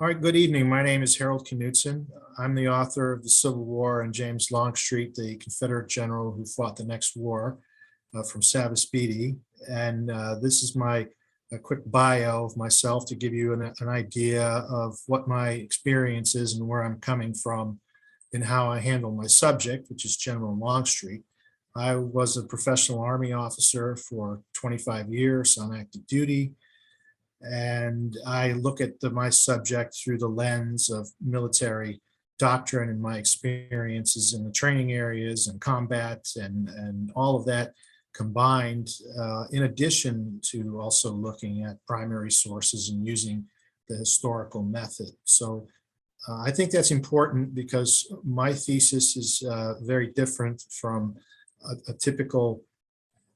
All right, good evening. My name is Harold Knudsen. I'm the author of The Civil War and James Longstreet, the Confederate general who fought the next war from Savas-Beatty. And this is my a quick bio of myself to give you an idea of what my experience is and where I'm coming from and how I handle my subject, which is General Longstreet. I was a professional Army officer for 25 years on active duty. And I look at my subject through the lens of military doctrine and my experiences in the training areas and combat and all of that combined, in addition to also looking at primary sources and using the historical method. So I think that's important because my thesis is very different from a typical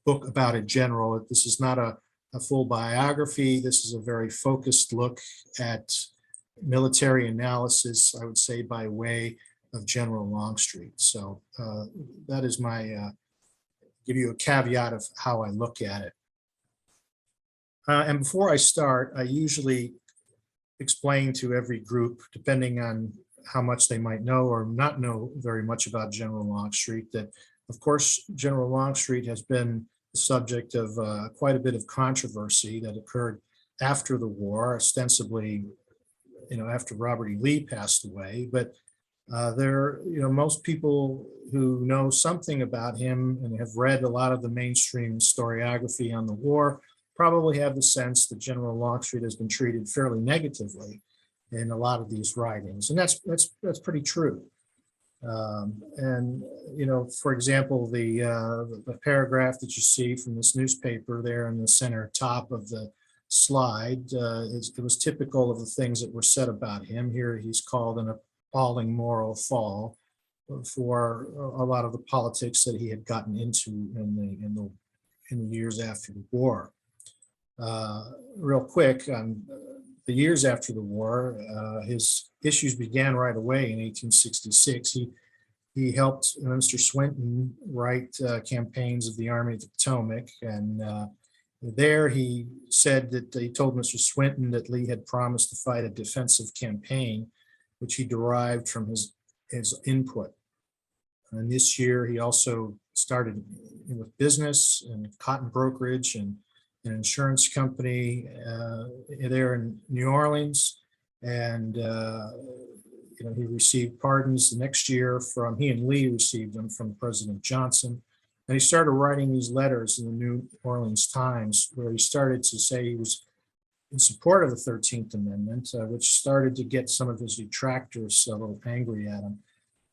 book about a general. This is not a full biography. This is a very focused look at military analysis, I would say, by way of General Longstreet. So that is my, give you a caveat of how I look at it. And before I start, I usually explain to every group, depending on how much they might know or not know very much about General Longstreet, that of course, General Longstreet has been the subject of quite a bit of controversy that occurred after the war, ostensibly, after Robert E. Lee passed away. But most people who know something about him and have read a lot of the mainstream historiography on the war probably have the sense that General Longstreet has been treated fairly negatively in a lot of these writings, and that's pretty true. For example, the paragraph that you see from this newspaper there in the center top of the slide, it was typical of the things that were said about him. Here he's called an appalling moral fall for a lot of the politics that he had gotten into in the years after the war. Real quick, the years after the war, his issues began right away in 1866. He helped Mr. Swinton write campaigns of the Army of the Potomac, and there he said that he told Mr. Swinton that Lee had promised to fight a defensive campaign, which he derived from his input. And this year he also started with business and cotton brokerage and an insurance company there in New Orleans, and he received pardons the next year he and Lee received them from President Johnson. And he started writing these letters in the New Orleans Times, where he started to say he was in support of the 13th Amendment, which started to get some of his detractors a little angry at him.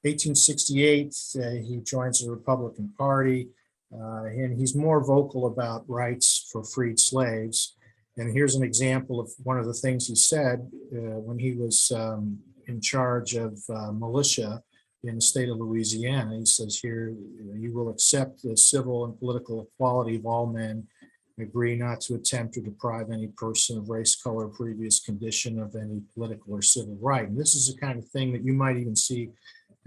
1868, he joins the Republican Party. And he's more vocal about rights for freed slaves. And here's an example of one of the things he said when he was in charge of militia in the state of Louisiana. He says here, you will accept the civil and political equality of all men, agree not to attempt to deprive any person of race, color, previous condition of any political or civil right. And this is the kind of thing that you might even see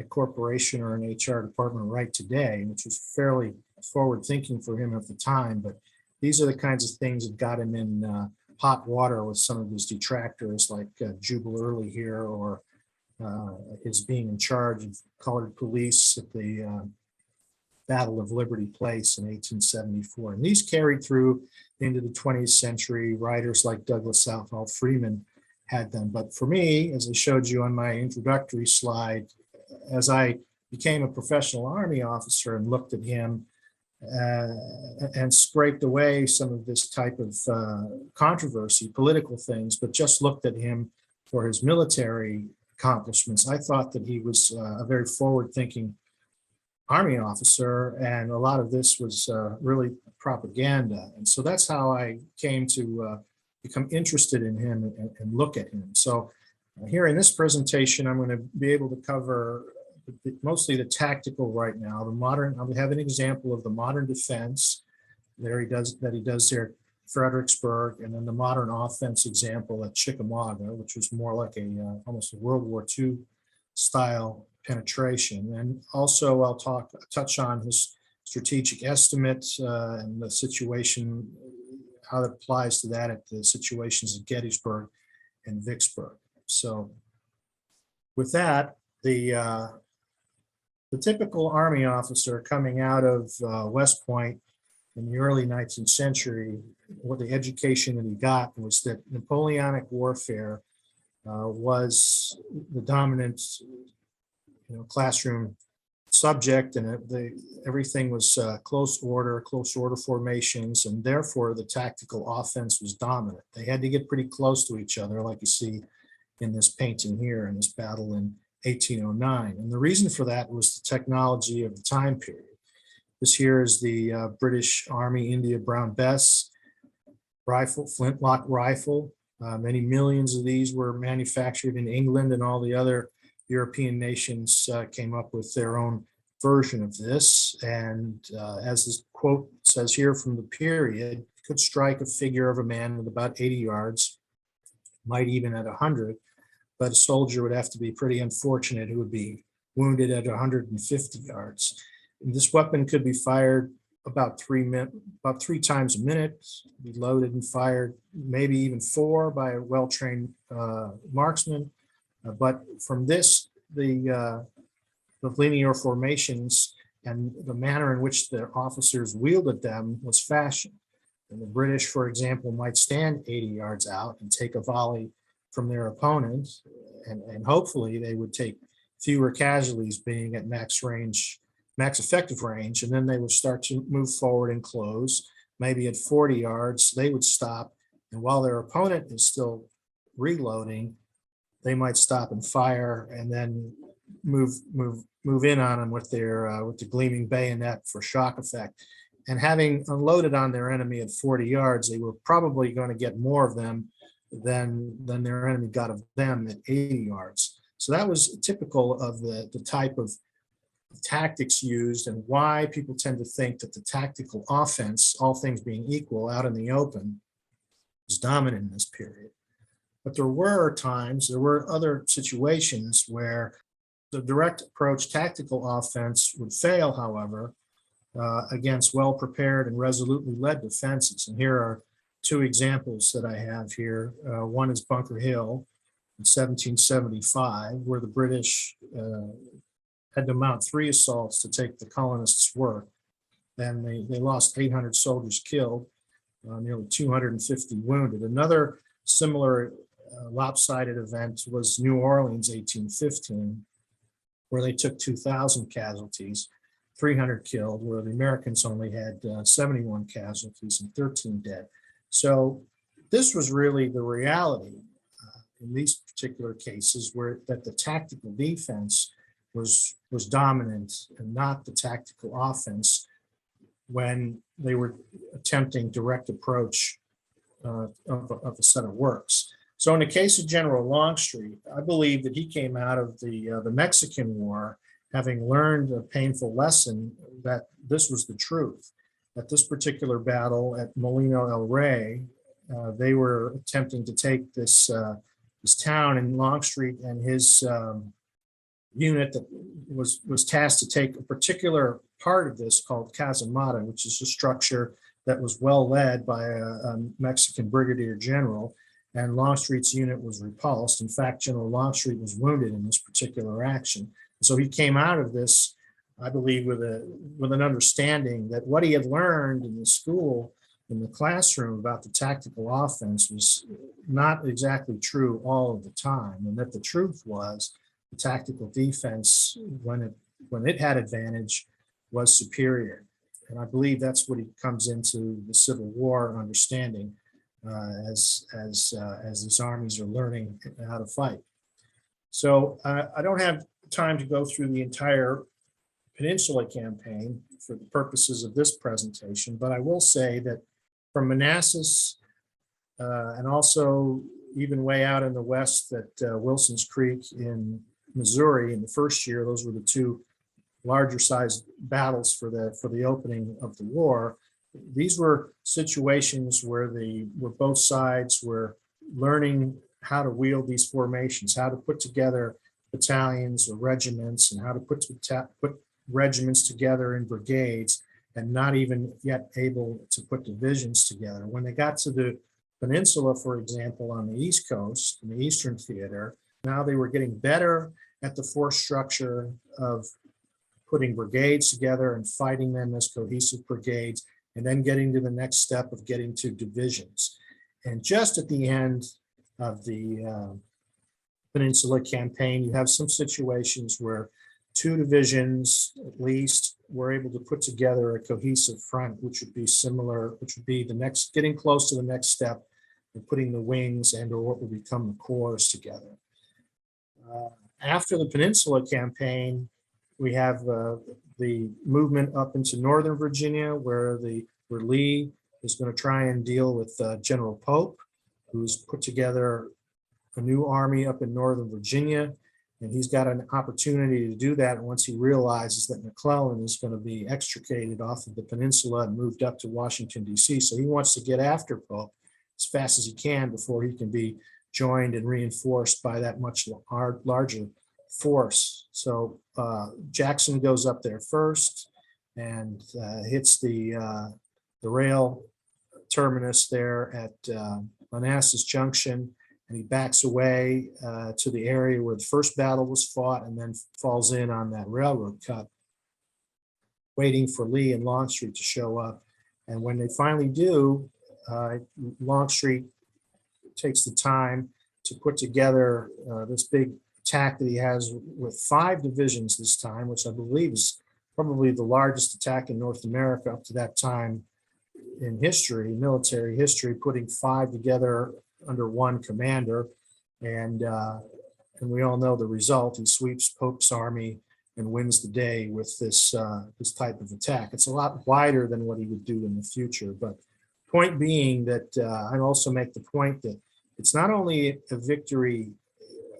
a corporation or an HR department right today, which was fairly forward thinking for him at the time. But these are the kinds of things that got him in hot water with some of his detractors, like Jubal Early here, or his being in charge of colored police at the Battle of Liberty Place in 1874. And these carried through into the 20th century. Writers like Douglas Southall Freeman had them. But for me, as I showed you on my introductory slide, as I became a professional Army officer and looked at him and scraped away some of this type of controversy, political things, but just looked at him for his military accomplishments, I thought that he was a very forward-thinking Army officer, and a lot of this was really propaganda. And so that's how I came to become interested in him and look at him. So here in this presentation, I'm going to be able to cover mostly the tactical right now. The modern, I'll have an example of the modern defense there he does there at Fredericksburg, and then the modern offense example at Chickamauga, which was more like almost a World War II style penetration. And also I'll touch on his strategic estimate and the situation, how it applies to that at the situations at Gettysburg and Vicksburg. So with that, the typical Army officer coming out of West Point in the early 19th century, what the education that he got was that Napoleonic warfare was the dominant, classroom subject, and everything was close order formations, and therefore the tactical offense was dominant. They had to get pretty close to each other, like you see in this painting here in this battle in 1809. And the reason for that was the technology of the time period. This here is the British Army India Brown Bess rifle, flintlock rifle. Many millions of these were manufactured in England, and all the other European nations came up with their own version of this. And as this quote says here from the period, could strike a figure of a man at about 80 yards, might even at 100, but a soldier would have to be pretty unfortunate who would be wounded at 150 yards. And this weapon could be fired about three times a minute, be loaded and fired, maybe even 4 by a well-trained marksman. But from this, the linear formations and the manner in which the officers wielded them was fashioned. And the British, for example, might stand 80 yards out and take a volley from their opponent, and hopefully they would take fewer casualties, being at max effective range, and then they would start to move forward and close. Maybe at 40 yards, they would stop, and while their opponent is still reloading, they might stop and fire, and then move in on them with the gleaming bayonet for shock effect. And having unloaded on their enemy at 40 yards, they were probably going to get more of them than their enemy got of them at 80 yards. So that was typical of the type of tactics used, and why people tend to think that the tactical offense, all things being equal, out in the open, was dominant in this period. But there were other situations where the direct approach tactical offense would fail, however, against well-prepared and resolutely led defenses. And here are 2 examples that I have here. One is Bunker Hill in 1775, where the British had to mount 3 assaults to take the colonists' work. And they lost 800 soldiers killed, nearly 250 wounded. Another similar lopsided event was New Orleans, 1815, where they took 2,000 casualties, 300 killed, where the Americans only had 71 casualties and 13 dead. So this was really the reality in these particular cases, where that the tactical defense was dominant and not the tactical offense when they were attempting direct approach of a set of works. So in the case of General Longstreet, I believe that he came out of the Mexican War having learned a painful lesson that this was the truth. At this particular battle at Molino El Rey, they were attempting to take this town, and Longstreet and his unit that was tasked to take a particular part of this called Casamata, which is a structure that was well led by a Mexican brigadier general, and Longstreet's unit was repulsed. In fact, General Longstreet was wounded in this particular action. So he came out of this, I believe, with an understanding that what he had learned in the school, in the classroom, about the tactical offense was not exactly true all of the time, and that the truth was the tactical defense, when it had advantage, was superior. And I believe that's what he comes into the Civil War understanding as these armies are learning how to fight. So I don't have time to go through the entire Peninsula campaign for the purposes of this presentation, but I will say that from Manassas and also even way out in the west at Wilson's Creek in Missouri in the first year, those were the 2 larger sized battles for the opening of the war. These were situations where both sides were learning how to wield these formations, how to put together battalions or regiments, and how to put regiments together in brigades, and not even yet able to put divisions together. When they got to the Peninsula, for example, on the East Coast, in the Eastern Theater, now they were getting better at the force structure of putting brigades together and fighting them as cohesive brigades, and then getting to the next step of getting to divisions. And just at the end of the Peninsula campaign, you have some situations where two divisions at least were able to put together a cohesive front, which would be similar, which would be the next, getting close to the next step and putting the wings and or what will become the corps together. After the Peninsula campaign, we have the movement up into Northern Virginia, where Lee is going to try and deal with General Pope, who's put together a new army up in Northern Virginia, and he's got an opportunity to do that once he realizes that McClellan is going to be extricated off of the peninsula and moved up to Washington, D.C. So he wants to get after Pope as fast as he can before he can be joined and reinforced by that much larger force. So Jackson goes up there first and hits the rail terminus there at Manassas Junction, and he backs away to the area where the first battle was fought and then falls in on that railroad cut, waiting for Lee and Longstreet to show up. And when they finally do, Longstreet takes the time to put together this big attack that he has with 5 divisions this time, which I believe is probably the largest attack in North America up to that time in history, military history, putting 5 together under one commander. And we all know the result. He sweeps Pope's army and wins the day with this this type of attack. It's a lot wider than what he would do in the future. But point being that I also make the point that it's not only a victory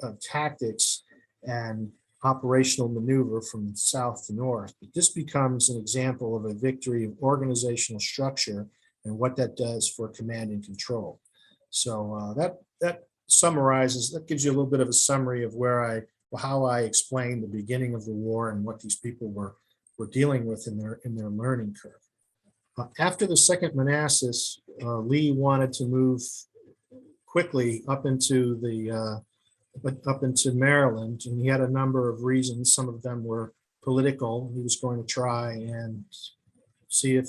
of tactics and operational maneuver from south to north, but this becomes an example of a victory of organizational structure and what that does for command and control. So that summarizes, that gives you a little bit of a summary of how I explained the beginning of the war and what these people were dealing with in their learning curve. After the Second Manassas, Lee wanted to move quickly up into Maryland, and he had a number of reasons. Some of them were political. He was going to try and see if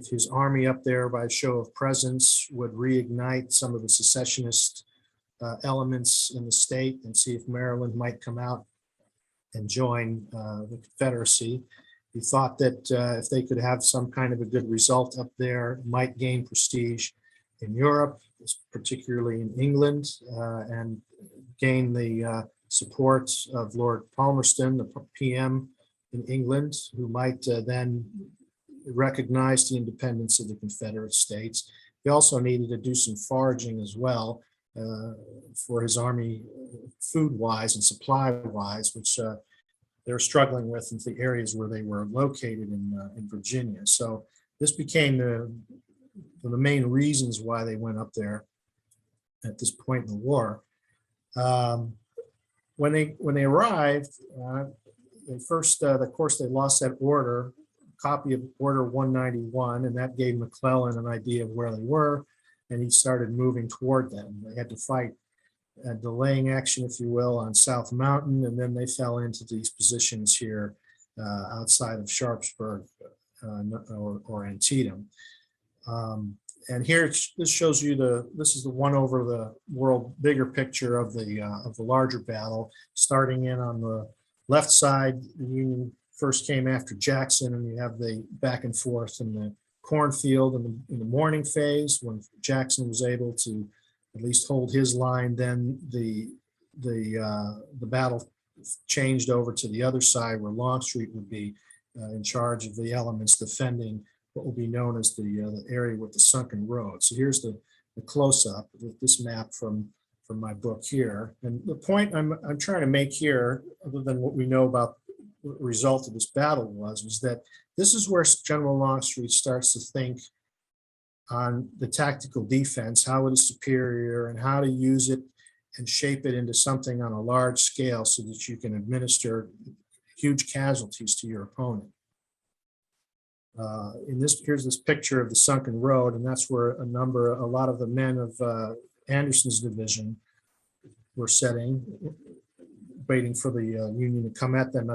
his army up there, by show of presence, would reignite some of the secessionist elements in the state and see if Maryland might come out and join the Confederacy. He thought that if they could have some kind of a good result up there, it might gain prestige in Europe, particularly in England, and gain the support of Lord Palmerston, the PM in England, who might then recognize the independence of the Confederate States. He also needed to do some foraging as well for his army, food-wise and supply-wise, which they were struggling with in the areas where they were located in Virginia. So this became the main reasons why they went up there at this point in the war. When they arrived, they first, of course, they lost that order, copy of Order 191, and that gave McClellan an idea of where they were, and he started moving toward them. They had to fight a delaying action, if you will, on South Mountain, and then they fell into these positions here outside of Sharpsburg or Antietam. And here, this shows you this is the one over the world bigger picture of the larger battle. Starting in on the left side, the Union first came after Jackson, and you have the back and forth in the cornfield in the morning phase when Jackson was able to at least hold his line. Then the battle changed over to the other side where Longstreet would be in charge of the elements defending what will be known as the area with the sunken road. So here's the close-up with this map from my book here. And the point I'm trying to make here, other than what we know about the result of this battle was that this is where General Longstreet starts to think on the tactical defense, how it is superior and how to use it and shape it into something on a large scale so that you can administer huge casualties to your opponent. Here's this picture of the sunken road, and that's where a lot of the men of Anderson's division were setting, waiting for the Union to come at them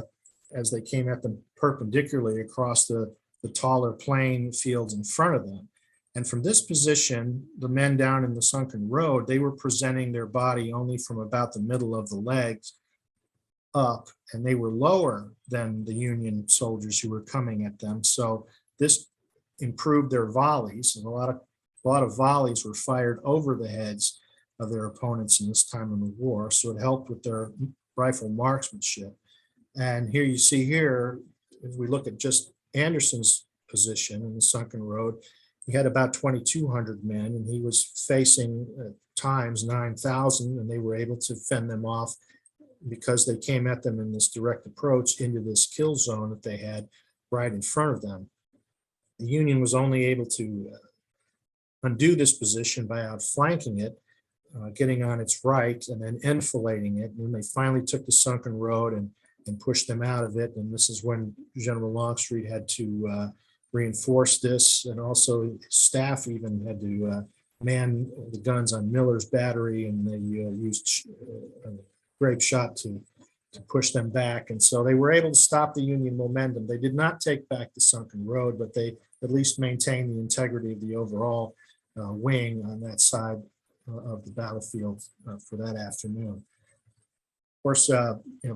as they came at them perpendicularly across the taller plain fields in front of them. And from this position, the men down in the sunken road, they were presenting their body only from about the middle of the legs up, and they were lower than the Union soldiers who were coming at them. So this improved their volleys, and a lot of volleys were fired over the heads of their opponents in this time of the war. So it helped with their rifle marksmanship. And here you see here, if we look at just Anderson's position in the sunken road, he had about 2,200 men, and he was facing times 9,000, and they were able to fend them off because they came at them in this direct approach into this kill zone that they had right in front of them. The Union was only able to undo this position by outflanking it, getting on its right and then enfilading it. And when they finally took the sunken road and pushed them out of it, and this is when General Longstreet had to reinforce this, and also his staff even had to man the guns on Miller's battery, and they used grape shot to push them back. And so they were able to stop the Union momentum. They did not take back the sunken road, but they at least maintained the integrity of the overall wing on that side of the battlefield for that afternoon. Of course,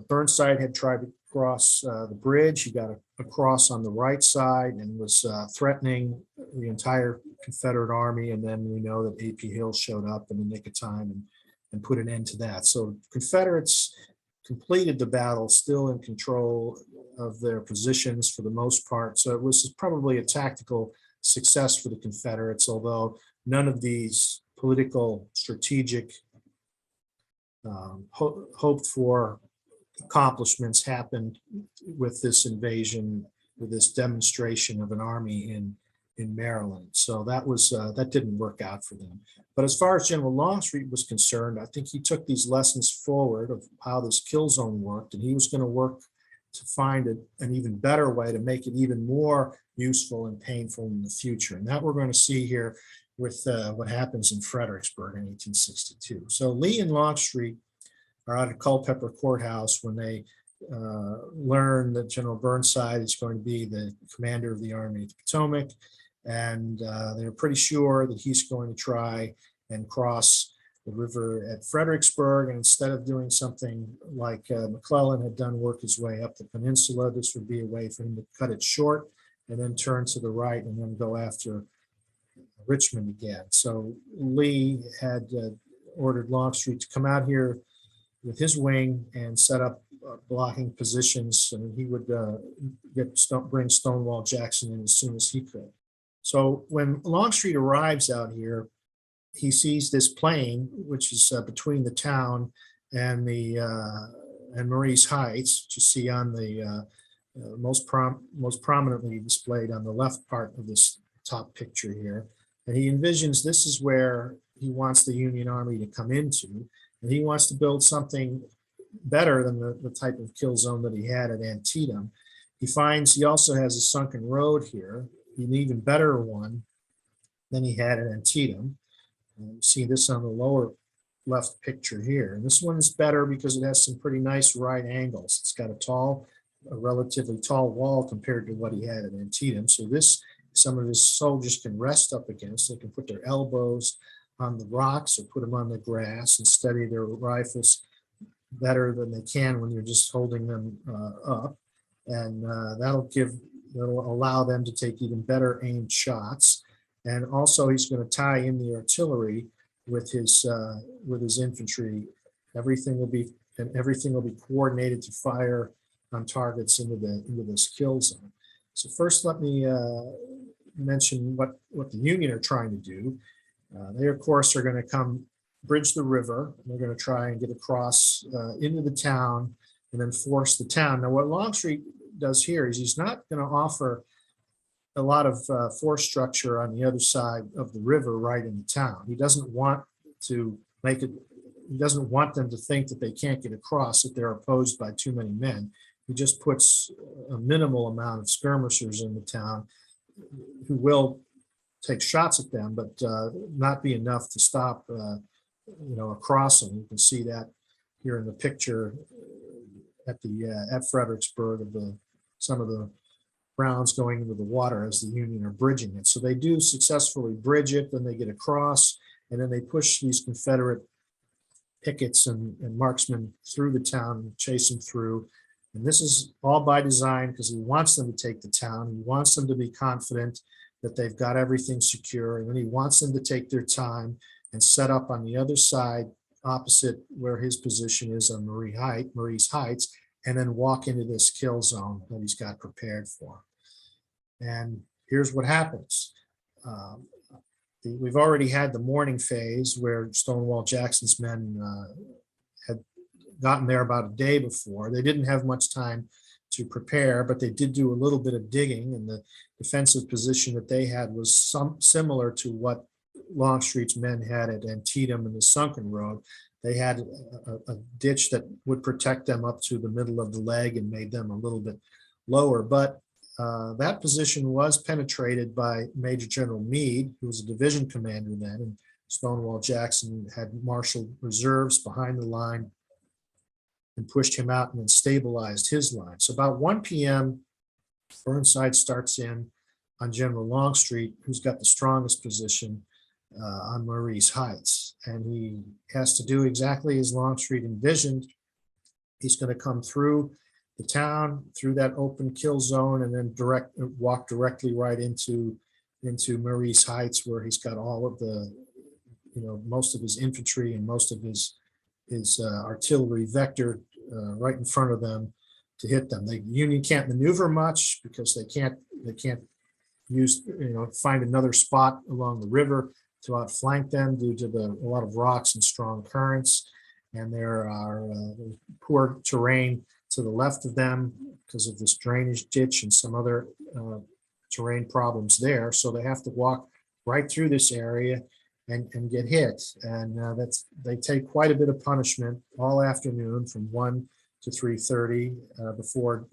Burnside had tried to cross the bridge. He got across on the right side and was threatening the entire Confederate army. And then we know that A.P. Hill showed up in the nick of time and put an end to that. So Confederates completed the battle still in control of their positions for the most part. So it was probably a tactical success for the Confederates, although none of these political, strategic, hoped for accomplishments happened with this invasion, with this demonstration of an army in Maryland. So that didn't work out for them. But as far as General Longstreet was concerned, I think he took these lessons forward of how this kill zone worked, and he was going to work to find an even better way to make it even more useful and painful in the future. And that we're going to see here with what happens in Fredericksburg in 1862. So Lee and Longstreet are out at Culpeper Courthouse when they learn that General Burnside is going to be the commander of the Army of the Potomac, and they're pretty sure that he's going to try and cross the river at Fredericksburg. And instead of doing something like McClellan had done, work his way up the peninsula, this would be a way for him to cut it short and then turn to the right and then go after Richmond again. So Lee had ordered Longstreet to come out here with his wing and set up blocking positions, and he would bring Stonewall Jackson in as soon as he could. So when Longstreet arrives out here, he sees this plain, which is between the town and Marie's Heights, which you see on the most prominently displayed on the left part of this top picture here. And he envisions this is where he wants the Union Army to come into, and he wants to build something better than the type of kill zone that he had at Antietam. He finds he also has a sunken road here, an even better one than he had at Antietam. And you see this on the lower left picture here. And this one is better because it has some pretty nice right angles. It's got a relatively tall wall compared to what he had at Antietam. So some of his soldiers can rest up against. They can put their elbows on the rocks or put them on the grass and steady their rifles better than they can when you're just holding them up. And that'll allow them to take even better aimed shots. And also he's going to tie in the artillery with his infantry. Everything will be coordinated to fire on targets into this kill zone. So first, let me mention what the Union are trying to do. They, of course, are going to come bridge the river. They're going to try and get across into the town and then force the town. Now, what Longstreet does here is he's not going to offer a lot of force structure on the other side of the river right in the town. He doesn't want to make it, he doesn't want them to think that they can't get across if they're opposed by too many men. He just puts a minimal amount of skirmishers in the town who will take shots at them, but not be enough to stop, a crossing. You can see that here in the picture at Fredericksburg of some of the rounds going into the water as the Union are bridging it. So they do successfully bridge it, then they get across, and then they push these Confederate pickets and marksmen through the town, chase them through. And this is all by design because he wants them to take the town. He wants them to be confident that they've got everything secure. And then he wants them to take their time and set up on the other side opposite where his position is on Marie's Heights, and then walk into this kill zone that he's got prepared for. And here's what happens. We've already had the morning phase where Stonewall Jackson's men had gotten there about a day before. They didn't have much time to prepare, but they did do a little bit of digging, and the defensive position that they had was similar to what Longstreet's men had at Antietam and the Sunken Road. They had a ditch that would protect them up to the middle of the leg and made them a little bit lower. But that position was penetrated by Major General Meade, who was a division commander then, and Stonewall Jackson had marshaled reserves behind the line and pushed him out and then stabilized his line. So about 1 p.m., Burnside starts in on General Longstreet, who's got the strongest position on Marie's Heights. And he has to do exactly as Longstreet envisioned. He's going to come through the town, through that open kill zone, and then walk directly right into Marie's Heights, where he's got all of the, most of his infantry and most of his artillery vectored right in front of them to hit them. The Union can't maneuver much because they can't use, find another spot along the river to outflank them due to a lot of rocks and strong currents. And there are poor terrain to the left of them because of this drainage ditch and some other terrain problems there. So they have to walk right through this area and get hit. And they take quite a bit of punishment all afternoon from 1 to 3:30 before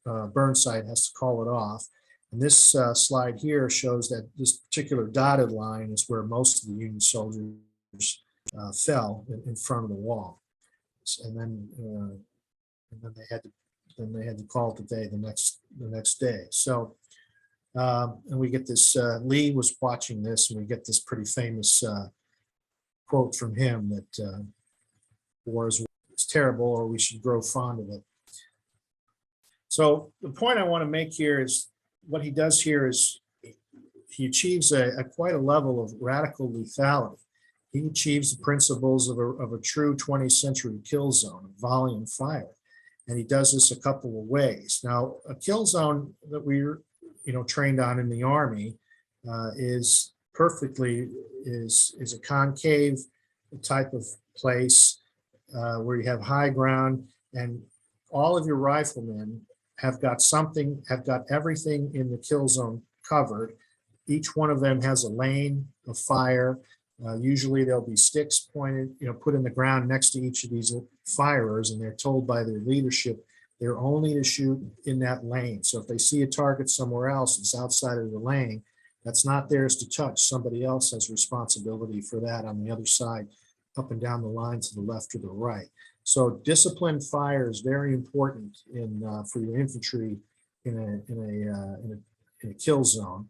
Burnside has to call it off. And this slide here shows that this particular dotted line is where most of the Union soldiers fell in front of the wall. And then they had to call it a day the next day. So and we get this, Lee was watching this, and we get this pretty famous quote from him that war is terrible, or we should grow fond of it. So the point I want to make here is what he does here is he achieves quite a level of radical lethality. He achieves the principles of a true 20th century kill zone, volume fire. And he does this a couple of ways. Now, a kill zone that we're trained on in the Army is a concave type of place where you have high ground, and all of your riflemen have got everything in the kill zone covered. Each one of them has a lane of fire. Usually there'll be sticks pointed, put in the ground next to each of these firers, and they're told by their leadership they're only to shoot in that lane. So if they see a target somewhere else that's outside of the lane, that's not theirs to touch. Somebody else has responsibility for that on the other side, up and down the line to the left or the right. So disciplined fire is very important for your infantry in a kill zone.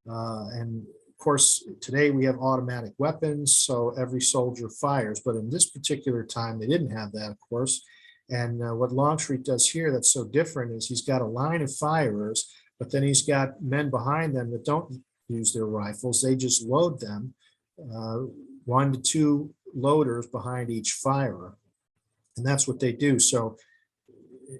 And of course, today we have automatic weapons, so every soldier fires. But in this particular time, they didn't have that, of course. And what Longstreet does here that's so different is he's got a line of firers, but then he's got men behind them that don't use their rifles. They just load them, 1 to 2 loaders behind each firer. And that's what they do. So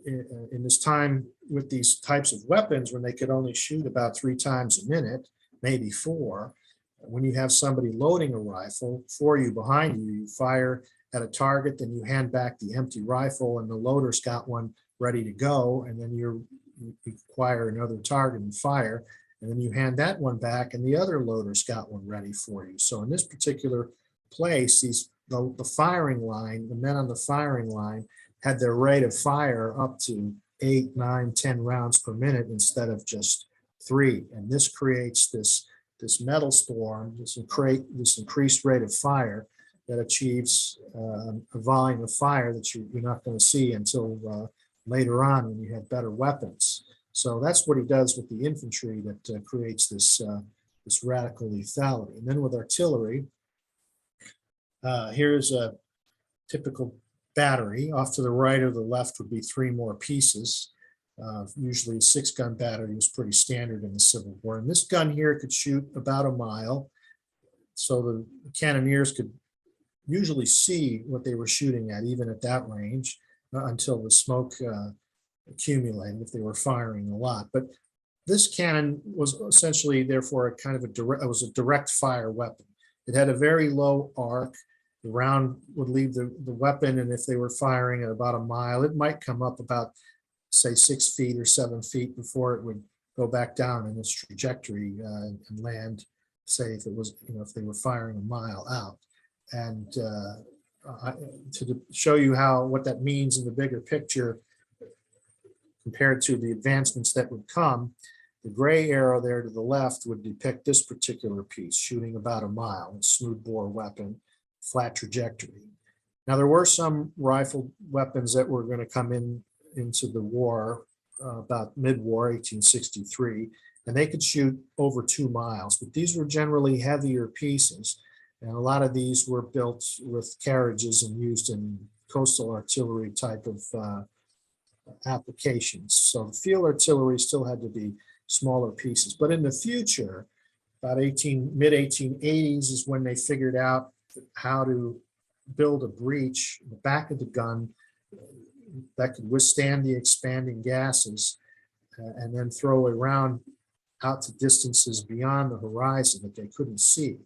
in this time with these types of weapons, when they could only shoot about 3 times a minute, maybe 4, when you have somebody loading a rifle for you behind you, you fire at a target, then you hand back the empty rifle and the loader's got one ready to go. And then you acquire another target and fire. And then you hand that one back and the other loader's got one ready for you. So in this particular place, the firing line, the men on the firing line had their rate of fire up to 8, 9, 10 rounds per minute instead of just 3. And this creates this metal storm, this increased rate of fire that achieves a volume of fire that you're not going to see until later on when you have better weapons. So that's what he does with the infantry that creates this radical lethality. And then with artillery, here's a typical battery. Off to the right or the left would be 3 more pieces. Usually a 6-gun battery was pretty standard in the Civil War. And this gun here could shoot about a mile. So the cannoneers could usually see what they were shooting at, even at that range, until the smoke accumulated if they were firing a lot. But this cannon was essentially, therefore, it was a direct fire weapon. It had a very low arc. The round would leave the weapon, and if they were firing at about a mile, it might come up about, say, 6 feet or 7 feet before it would go back down in its trajectory and land, say, if they were firing a mile out. And to show you what that means in the bigger picture compared to the advancements that would come, the gray arrow there to the left would depict this particular piece, shooting about a mile, a smooth bore weapon, flat trajectory. Now, there were some rifle weapons that were going to come into the war about mid-war, 1863, and they could shoot over 2 miles, but these were generally heavier pieces. And a lot of these were built with carriages and used in coastal artillery type of applications. So the field artillery still had to be smaller pieces. But in the future, about mid-1880s is when they figured out how to build a breech in the back of the gun that could withstand the expanding gases and then throw a round out to distances beyond the horizon that they couldn't see.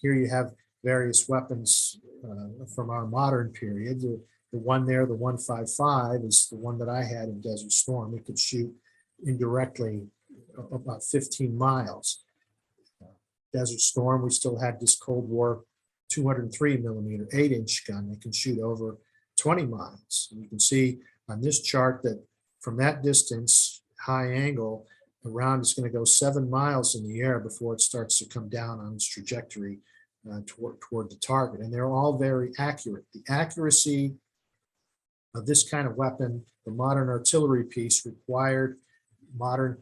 Here you have various weapons from our modern period. The one there, the 155, is the one that I had in Desert Storm. It could shoot indirectly about 15 miles. Desert Storm, we still had this Cold War 203 millimeter 8-inch gun that can shoot over 20 miles. And you can see on this chart that from that distance, high angle, the round is going to go 7 miles in the air before it starts to come down on its trajectory toward the target. And they're all very accurate. The accuracy of this kind of weapon, the modern artillery piece, required modern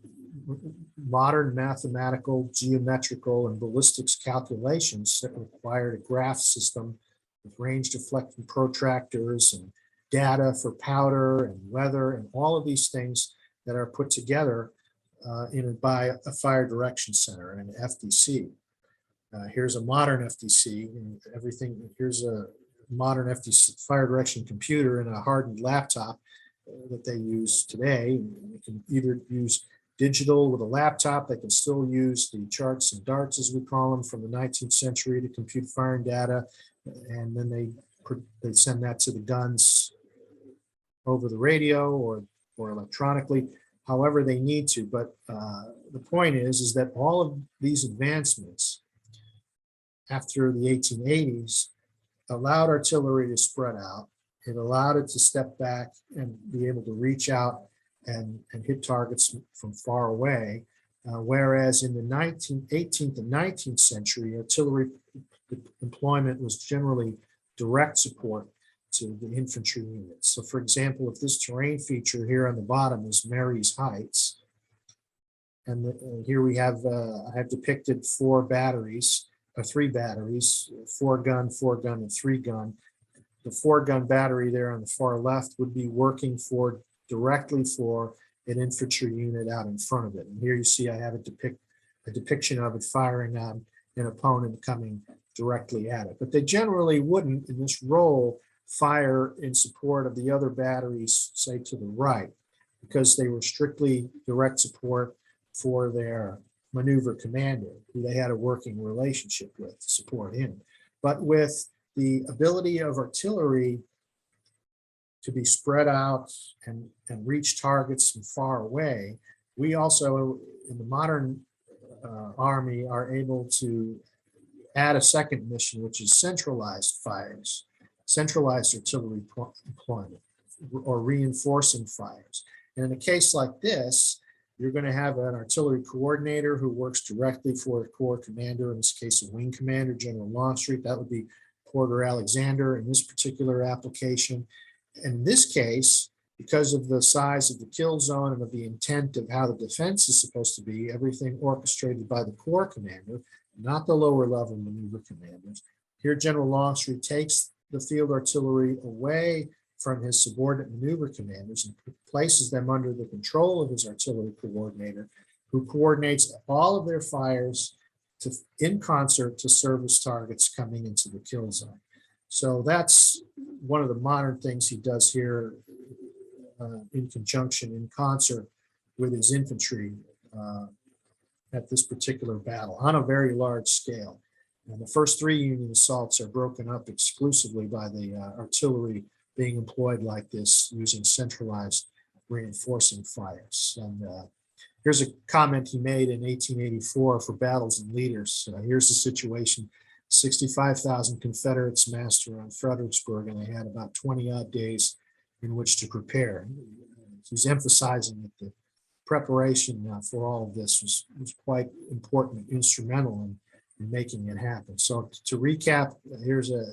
mathematical, geometrical, and ballistics calculations that required a graph system with range deflecting protractors and data for powder and weather and all of these things that are put together by a fire direction center and an FDC. Here's a modern FDC and everything. Here's a modern FDC fire direction computer and a hardened laptop that they use today. You can either use digital with a laptop. They can still use the charts and darts, as we call them, from the 19th century to compute firing data, and then they send that to the guns over the radio or electronically, however they need to. But the point is that all of these advancements after the 1880s allowed artillery to spread out. It allowed it to step back and be able to reach out and hit targets from far away. Whereas in the 18th and 19th century, artillery employment was generally direct support to the infantry units. So for example, if this terrain feature here on the bottom is Mary's Heights, and here we have, I have depicted 4 batteries, or 3 batteries, 4-gun, 4-gun, and 3-gun. The 4-gun battery there on the far left would be working directly for an infantry unit out in front of it. And here you see I have a depiction of it firing on an opponent coming directly at it. But they generally wouldn't, in this role, fire in support of the other batteries, say to the right, because they were strictly direct support for their maneuver commander, who they had a working relationship with to support him. But with the ability of artillery to be spread out and reach targets from far away, we also, in the modern Army, are able to add a second mission, which is centralized fires, centralized artillery deployment, or reinforcing fires. And in a case like this, You're going to have an artillery coordinator who works directly for the Corps commander, in this case, a wing commander, General Longstreet. That would be Porter Alexander in this particular application. And in this case, because of the size of the kill zone and of the intent of how the defense is supposed to be, everything orchestrated by the Corps commander, not the lower level maneuver commanders. Here, General Longstreet takes the field artillery away from his subordinate maneuver commanders and places them under the control of his artillery coordinator, who coordinates all of their fires in concert to service targets coming into the kill zone. So that's one of the modern things he does here in conjunction, in concert with his infantry at this particular battle on a very large scale. And the first 3 Union assaults are broken up exclusively by the artillery being employed like this, using centralized reinforcing fires. And here's a comment he made in 1884 for Battles and Leaders. Here's the situation. 65,000 Confederates massed around Fredericksburg, and they had about 20 odd days in which to prepare. He's emphasizing that the preparation for all of this was quite important, instrumental in making it happen. So to recap, here's a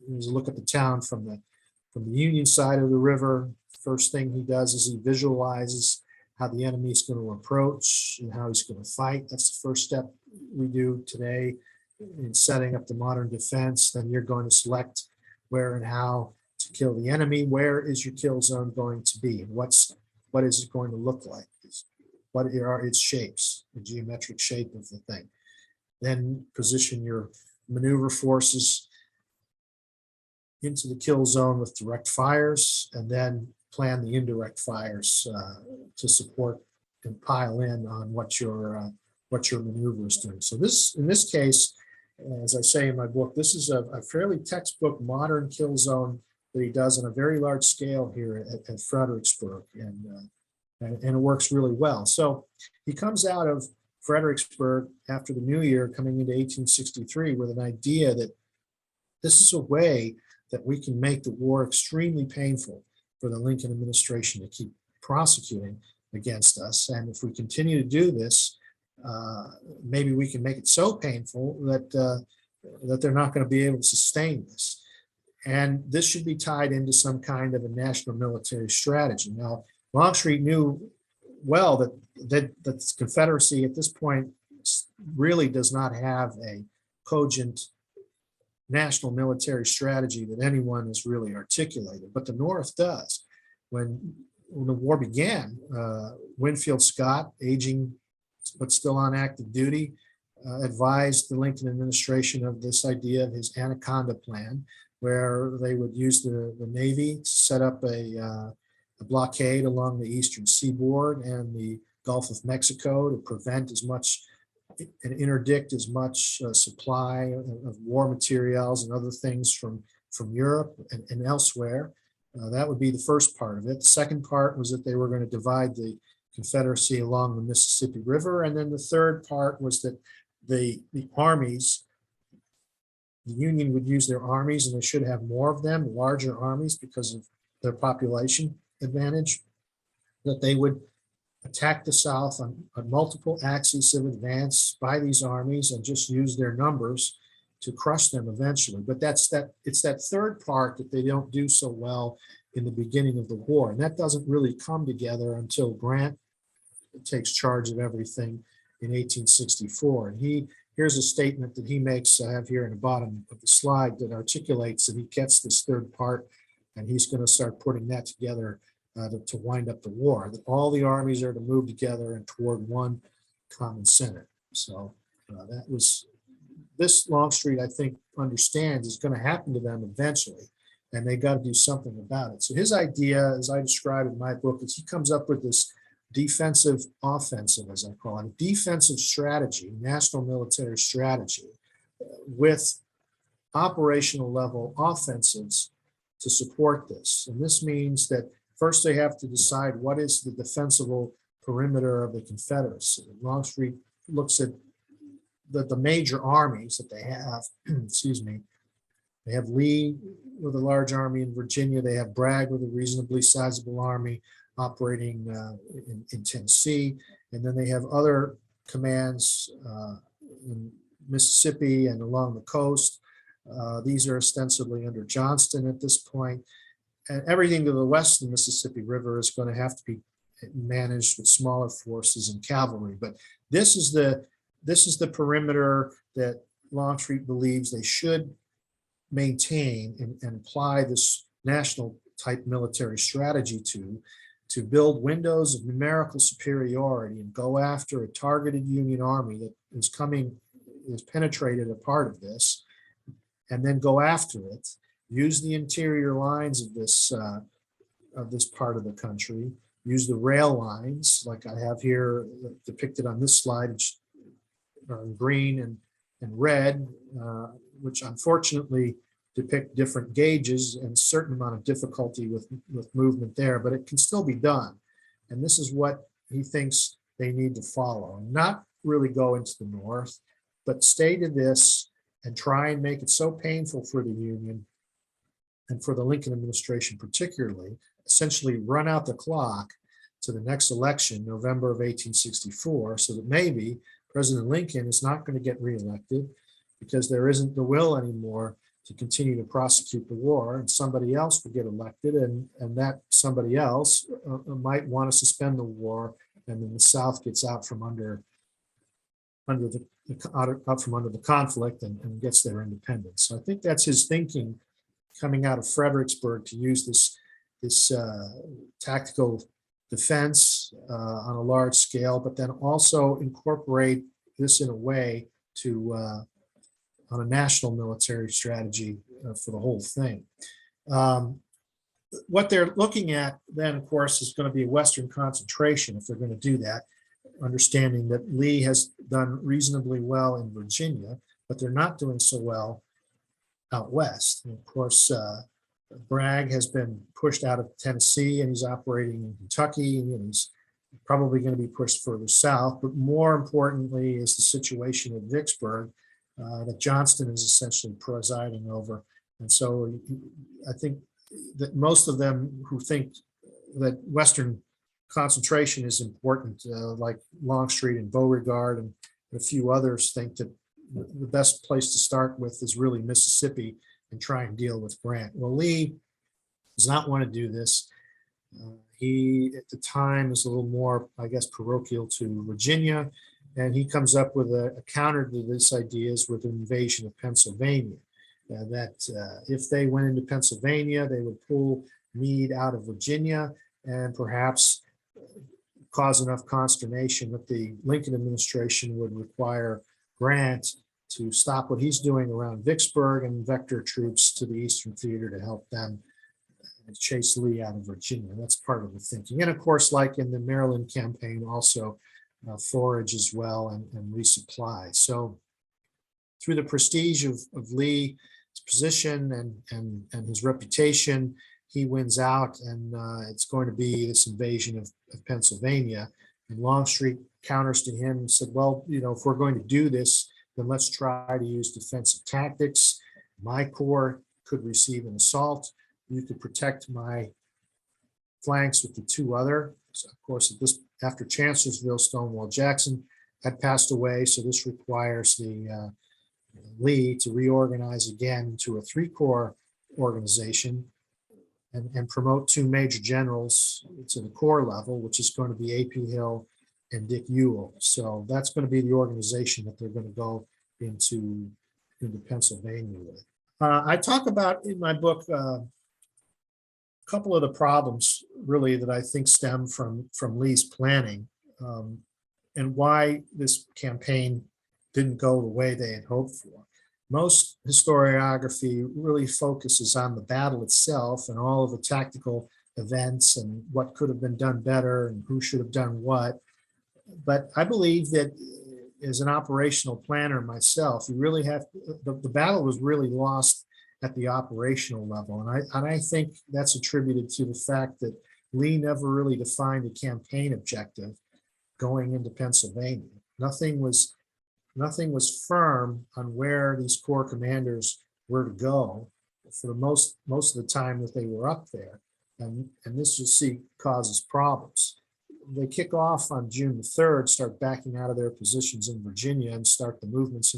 look at the town from the Union side of the river. First thing he does is he visualizes how the enemy is going to approach and how he's going to fight. That's the first step we do today in setting up the modern defense. Then you're going to select where and how to kill the enemy. Where is your kill zone going to be? And what is it going to look like? What are its shapes, the geometric shape of the thing? Then position your maneuver forces into the kill zone with direct fires, and then plan the indirect fires to support and pile in on what your maneuver is doing. So in this case, as I say in my book, this is a fairly textbook modern kill zone that he does on a very large scale here at Fredericksburg, and it works really well. So he comes out of Fredericksburg after the new year, coming into 1863, with an idea that this is a way that we can make the war extremely painful for the Lincoln administration to keep prosecuting against us. And if we continue to do this, maybe we can make it so painful that they're not going to be able to sustain this. And this should be tied into some kind of a national military strategy. Now, Longstreet knew well that the Confederacy at this point really does not have a cogent national military strategy that anyone has really articulated, but the North does. When the war began, Winfield Scott, aging but still on active duty, advised the Lincoln administration of this idea of his Anaconda Plan, where they would use the Navy to set up a blockade along the eastern seaboard and the Gulf of Mexico to prevent as much and interdict as much supply of war materials and other things from Europe and elsewhere. That would be the first part of it. The second part was that they were going to divide the Confederacy along the Mississippi River. And then the third part was that the armies, the Union would use their armies, and they should have more of them, larger armies, because of their population advantage, that they would attack the South on multiple axes of advance by these armies and just use their numbers to crush them eventually. But it's that third part that they don't do so well in the beginning of the war. And that doesn't really come together until Grant takes charge of everything in 1864. And here's a statement that he makes, I have here in the bottom of the slide, that articulates that he gets this third part and he's going to start putting that together to wind up the war, that all the armies are to move together and toward one common center. So that was, this Longstreet, I think, understands is going to happen to them eventually, and they got to do something about it. So his idea, as I describe in my book, is he comes up with this defensive offensive, as I call it, a defensive strategy, national military strategy, with operational level offensives to support this. And this means that first they have to decide what is the defensible perimeter of the Confederacy. Longstreet looks at the major armies that they have, excuse me. They have Lee with a large army in Virginia. They have Bragg with a reasonably sizable army operating in Tennessee. And then they have other commands in Mississippi and along the coast. These are ostensibly under Johnston at this point. And everything to the west of the Mississippi River is going to have to be managed with smaller forces and cavalry. But this is the perimeter that Longstreet believes they should maintain and apply this national type military strategy to build windows of numerical superiority and go after a targeted Union army that is penetrated a part of this, and then go after it, use the interior lines of this part of the country, use the rail lines like I have here depicted on this slide, in green and red, which unfortunately depict different gauges and a certain amount of difficulty with movement there, but it can still be done. And this is what he thinks they need to follow, not really go into the north, but stay to this and try and make it so painful for the Union and for the Lincoln administration particularly, essentially run out the clock to the next election, November of 1864, so that maybe President Lincoln is not going to get reelected because there isn't the will anymore to continue to prosecute the war, and somebody else will get elected, and that somebody else might want to suspend the war, and then the South gets out from under the conflict and gets their independence. So I think that's his thinking coming out of Fredericksburg, to use this tactical defense on a large scale, but then also incorporate this in a way to on a national military strategy for the whole thing. What they're looking at then, of course, is going to be a Western concentration if they're going to do that, understanding that Lee has done reasonably well in Virginia, but they're not doing so well out west. And of course, Bragg has been pushed out of Tennessee and he's operating in Kentucky, and he's probably going to be pushed further south. But more importantly is the situation at Vicksburg that Johnston is essentially presiding over. And so I think that most of them who think that Western concentration is important, like Longstreet and Beauregard and a few others, think that the best place to start with is really Mississippi and try and deal with Grant. Well, Lee does not want to do this. He, at the time, is a little more, I guess, parochial to Virginia, and he comes up with a counter to this idea is with an invasion of Pennsylvania. That if they went into Pennsylvania, they would pull Meade out of Virginia and perhaps cause enough consternation that the Lincoln administration would require Grant to stop what he's doing around Vicksburg and vector troops to the Eastern Theater to help them chase Lee out of Virginia. That's part of the thinking. And of course, like in the Maryland campaign, also forage as well and resupply. So through the prestige of Lee's position and his reputation, he wins out, and it's going to be this invasion of Pennsylvania. And Longstreet counters to him and said, well, if we're going to do this, then let's try to use defensive tactics. My corps could receive an assault. You could protect my flanks with the two other. So of course, after Chancellorsville, Stonewall Jackson had passed away. So this requires the Lee to reorganize again into a three-corps organization and promote two major generals to the corps level, which is going to be A.P. Hill and Dick Ewell. So that's going to be the organization that they're going to go into Pennsylvania with. I talk about in my book a couple of the problems really that I think stem from Lee's planning and why this campaign didn't go the way they had hoped for. Most historiography really focuses on the battle itself and all of the tactical events and what could have been done better and who should have done what. But I believe that as an operational planner myself, you really have, the battle was really lost at the operational level. And I think that's attributed to the fact that Lee never really defined a campaign objective going into Pennsylvania. Nothing was firm on where these corps commanders were to go for the most of the time that they were up there. And this, you'll see, causes problems. they kick off on June the 3rd, start backing out of their positions in Virginia and start the movements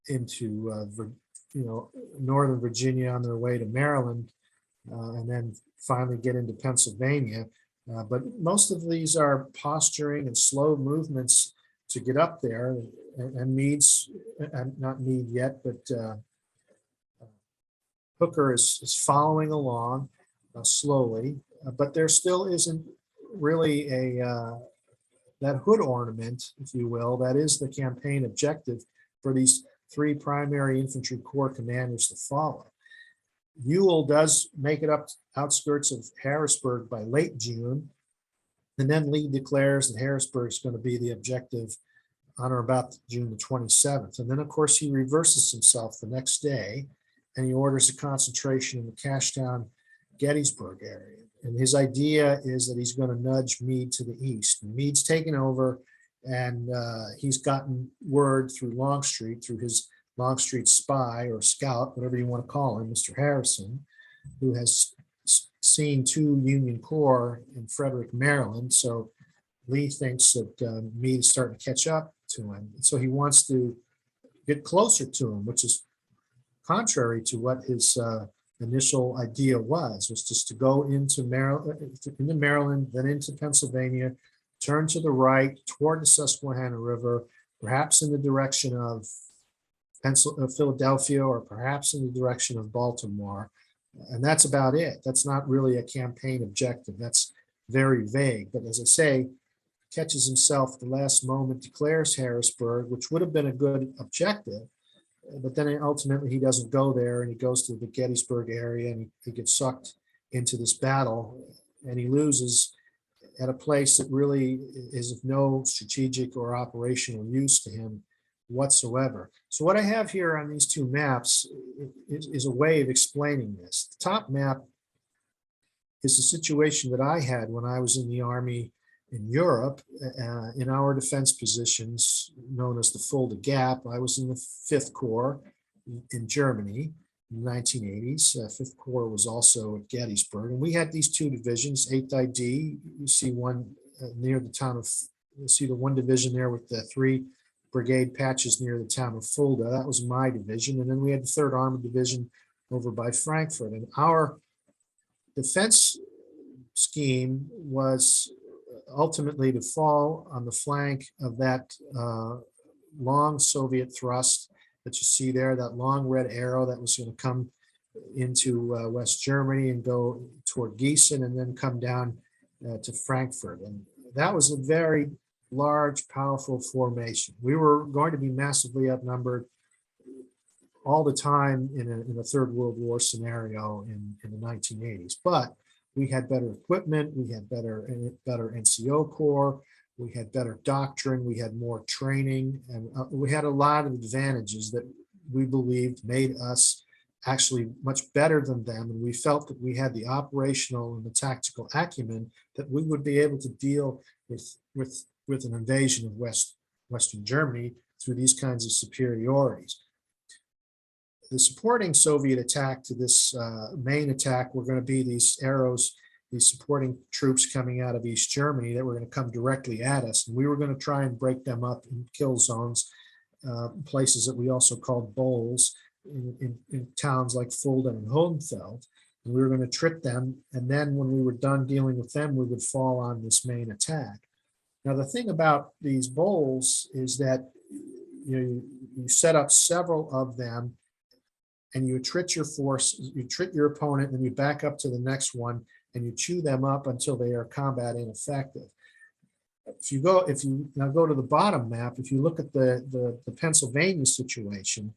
into Northern Virginia on their way to Maryland, and then finally get into Pennsylvania. But most of these are posturing and slow movements to get up there, and Meade's, not Meade yet, but Hooker is following along slowly, but there still isn't really that hood ornament, if you will, that is the campaign objective for these three primary infantry corps commanders to follow. Ewell does make it up outskirts of Harrisburg by late June, and then Lee declares that Harrisburg is going to be the objective on or about June the 27th. And then, of course, he reverses himself the next day, and he orders a concentration in the Cashtown, Gettysburg area. And his idea is that he's going to nudge Meade to the east. And Meade's taken over, and he's gotten word through Longstreet, through his Longstreet spy or scout, whatever you want to call him, Mr. Harrison, who has seen two Union Corps in Frederick, Maryland. So Lee thinks that Meade is starting to catch up to him. And so he wants to get closer to him, which is contrary to what his initial idea was just to go into Maryland, then into Pennsylvania, turn to the right toward the Susquehanna River, perhaps in the direction of Philadelphia, or perhaps in the direction of Baltimore. And that's about it. That's not really a campaign objective. That's very vague. But as I say, catches himself at the last moment, declares Harrisburg, which would have been a good objective. But then ultimately he doesn't go there, and he goes to the Gettysburg area, and he gets sucked into this battle, and he loses at a place that really is of no strategic or operational use to him whatsoever. So what I have here on these two maps is a way of explaining this. The top map is the situation that I had when I was in the Army in Europe, in our defense positions known as the Fulda Gap. I was in the 5th Corps in Germany in the 1980s. 5th Corps was also at Gettysburg, and we had these two divisions, 8th ID. You see one near the town of, you see the one division there with the 3 brigade patches near the town of Fulda. That was my division. And then we had the 3rd Armored Division over by Frankfort. And our defense scheme was ultimately to fall on the flank of that long Soviet thrust that you see there, that long red arrow that was going to come into West Germany and go toward Gießen and then come down to Frankfurt. And that was a very large, powerful formation. We were going to be massively outnumbered all the time in a Third World War scenario in the 1980s. But we had better equipment, we had better NCO corps, we had better doctrine, we had more training, and we had a lot of advantages that we believed made us actually much better than them. And we felt that we had the operational and the tactical acumen that we would be able to deal with an invasion of Western Germany through these kinds of superiorities. The supporting Soviet attack to this main attack were going to be these arrows, these supporting troops coming out of East Germany that were going to come directly at us. And we were going to try and break them up in kill zones, places that we also called bowls in towns like Fulda and Hohenfeld. And we were going to trick them. And then when we were done dealing with them, we would fall on this main attack. Now, the thing about these bowls is that you set up several of them, and you attrit your force, you attrit your opponent, and then you back up to the next one, and you chew them up until they are combat ineffective. If you now go to the bottom map, if you look at the Pennsylvania situation,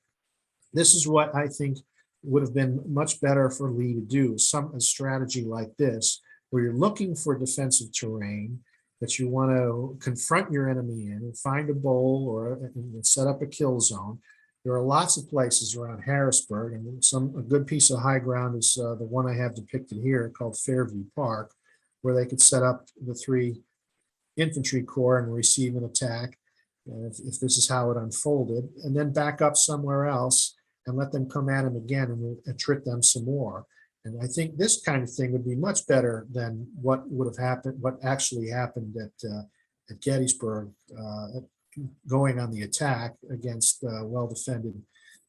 this is what I think would have been much better for Lee to do, a strategy like this, where you're looking for defensive terrain that you want to confront your enemy in and find a bowl and set up a kill zone. There are lots of places around Harrisburg, and a good piece of high ground is the one I have depicted here called Fairview Park, where they could set up the 3 infantry corps and receive an attack, if this is how it unfolded, and then back up somewhere else and let them come at them again and attrit them some more. And I think this kind of thing would be much better than what would have happened, what actually happened at Gettysburg, going on the attack against well-defended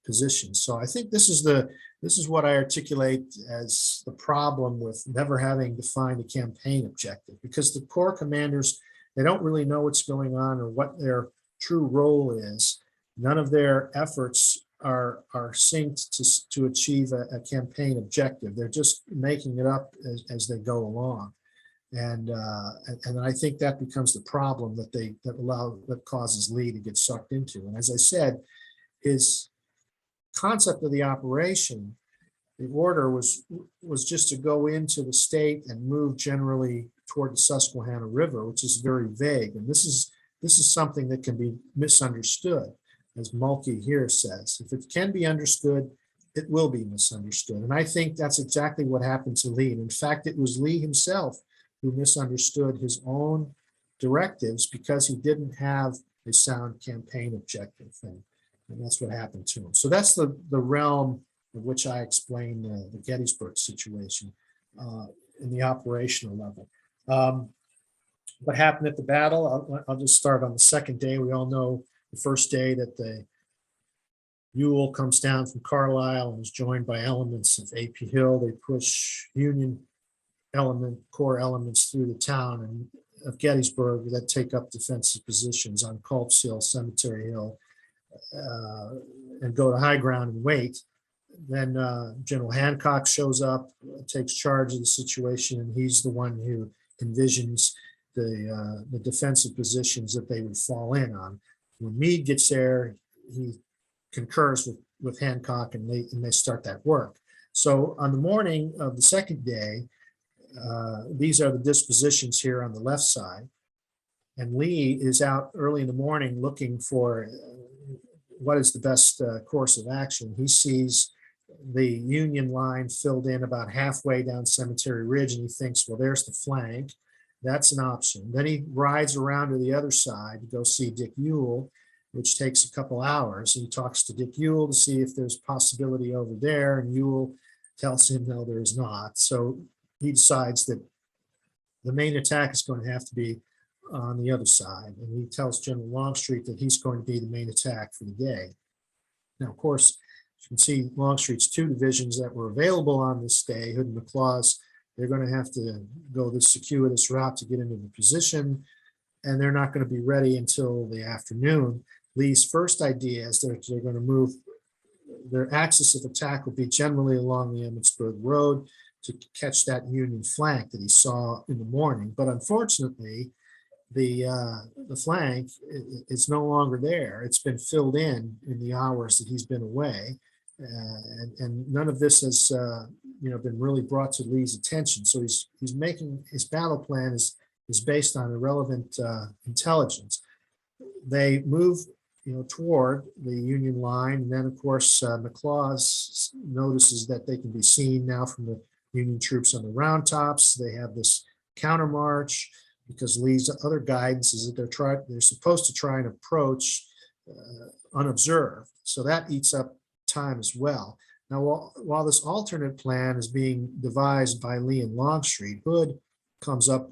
positions. So I think this is what I articulate as the problem with never having defined a campaign objective, because the Corps commanders, they don't really know what's going on or what their true role is. None of their efforts are synced to achieve a campaign objective. They're just making it up as they go along. And I think that becomes the problem that causes Lee to get sucked into. And as I said, his concept of the operation, the order was just to go into the state and move generally toward the Susquehanna River, which is very vague. And this is something that can be misunderstood, as Mulkey here says. If it can be understood, it will be misunderstood. And I think that's exactly what happened to Lee. And in fact, it was Lee himself who misunderstood his own directives because he didn't have a sound campaign objective. And that's what happened to him. So that's the realm of which I explain the Gettysburg situation in the operational level. What happened at the battle? I'll just start on the second day. We all know the first day that the Ewell comes down from Carlisle and is joined by elements of A.P. Hill. They push Union Corps elements through the town and of Gettysburg that take up defensive positions on Culp's Hill, Cemetery Hill, and go to high ground and wait. Then General Hancock shows up, takes charge of the situation, and he's the one who envisions the defensive positions that they would fall in on. When Meade gets there, he concurs with Hancock, and they start that work. So on the morning of the second day, these are the dispositions here on the left side. And Lee is out early in the morning looking for what is the best course of action. He sees the Union line filled in about halfway down Cemetery Ridge, and he thinks, well, there's the flank. That's an option. Then he rides around to the other side to go see Dick Ewell, which takes a couple hours. He talks to Dick Ewell to see if there's possibility over there, and Ewell tells him, no, there is not. So he decides that the main attack is going to have to be on the other side. And he tells General Longstreet that he's going to be the main attack for the day. Now, of course, you can see Longstreet's two divisions that were available on this day, Hood and McLaws, they're going to have to go this circuitous route to get into the position, and they're not going to be ready until the afternoon. Lee's first idea is that they're going to move, their axis of attack will be generally along the Emmitsburg Road to catch that Union flank that he saw in the morning. But unfortunately, the flank is no longer there. It's been filled in the hours that he's been away. And none of this has been really brought to Lee's attention. So he's making his battle plan is based on irrelevant intelligence. They move toward the Union line, and then of course McLaws notices that they can be seen now from the Union troops on the round tops. They have this counter march because Lee's other guidance is that they're supposed to try and approach unobserved. So that eats up time as well. Now, while this alternate plan is being devised by Lee and Longstreet, Hood comes up,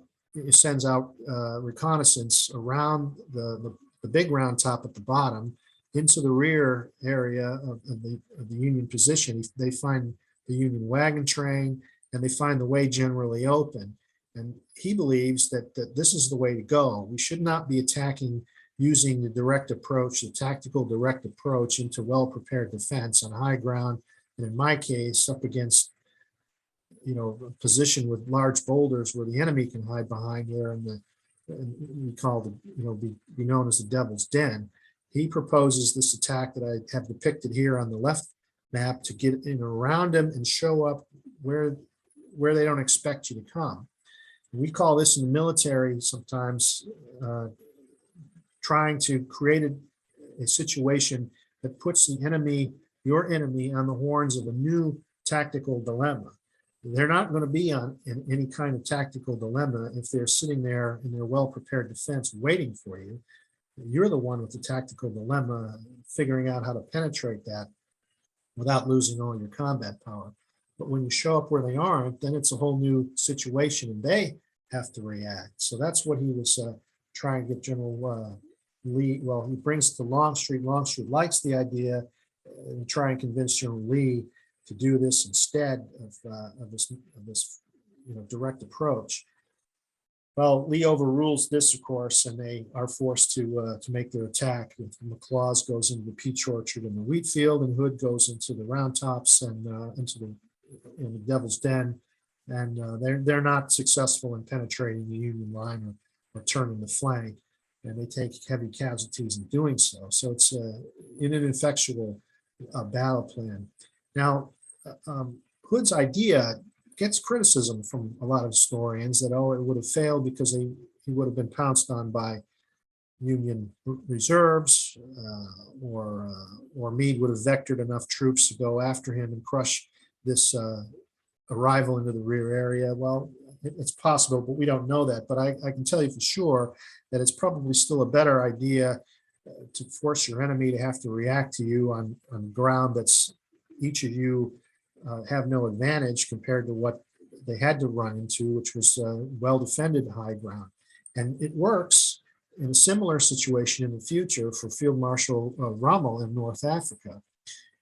sends out reconnaissance around the big round top at the bottom into the rear area of the Union position. They find the Union wagon train, and they find the way generally open. And he believes that this is the way to go. We should not be attacking using the direct approach, the tactical direct approach into well-prepared defense on high ground. And in my case, up against, a position with large boulders where the enemy can hide behind there, and we call be known as the Devil's Den. He proposes this attack that I have depicted here on the left map to get in around them and show up where they don't expect you to come. We call this in the military sometimes trying to create a situation that puts the enemy, your enemy, on the horns of a new tactical dilemma. They're not going to be in any kind of tactical dilemma if they're sitting there in their well-prepared defense waiting for you. You're the one with the tactical dilemma, figuring out how to penetrate that without losing all your combat power. But when you show up where they aren't, then it's a whole new situation and they have to react. So that's what he was trying to get General Lee. Well, he brings it to Longstreet. Longstreet likes the idea and try and convince General Lee to do this instead of this direct approach. Well, Lee overrules this, of course, and they are forced to make their attack. McLaws goes into the peach orchard and the wheat field, and Hood goes into the round tops and into the Devil's Den, and they're not successful in penetrating the Union line or turning the flank, and they take heavy casualties in doing so. So it's an ineffectual battle plan. Now, Hood's idea gets criticism from a lot of historians that, it would have failed because he would have been pounced on by Union reserves, or Meade would have vectored enough troops to go after him and crush this arrival into the rear area. Well, it's possible, but we don't know that. But I can tell you for sure that it's probably still a better idea to force your enemy to have to react to you on ground that's each of you have no advantage compared to what they had to run into, which was well-defended high ground. And it works in a similar situation in the future for Field Marshal Rommel in North Africa.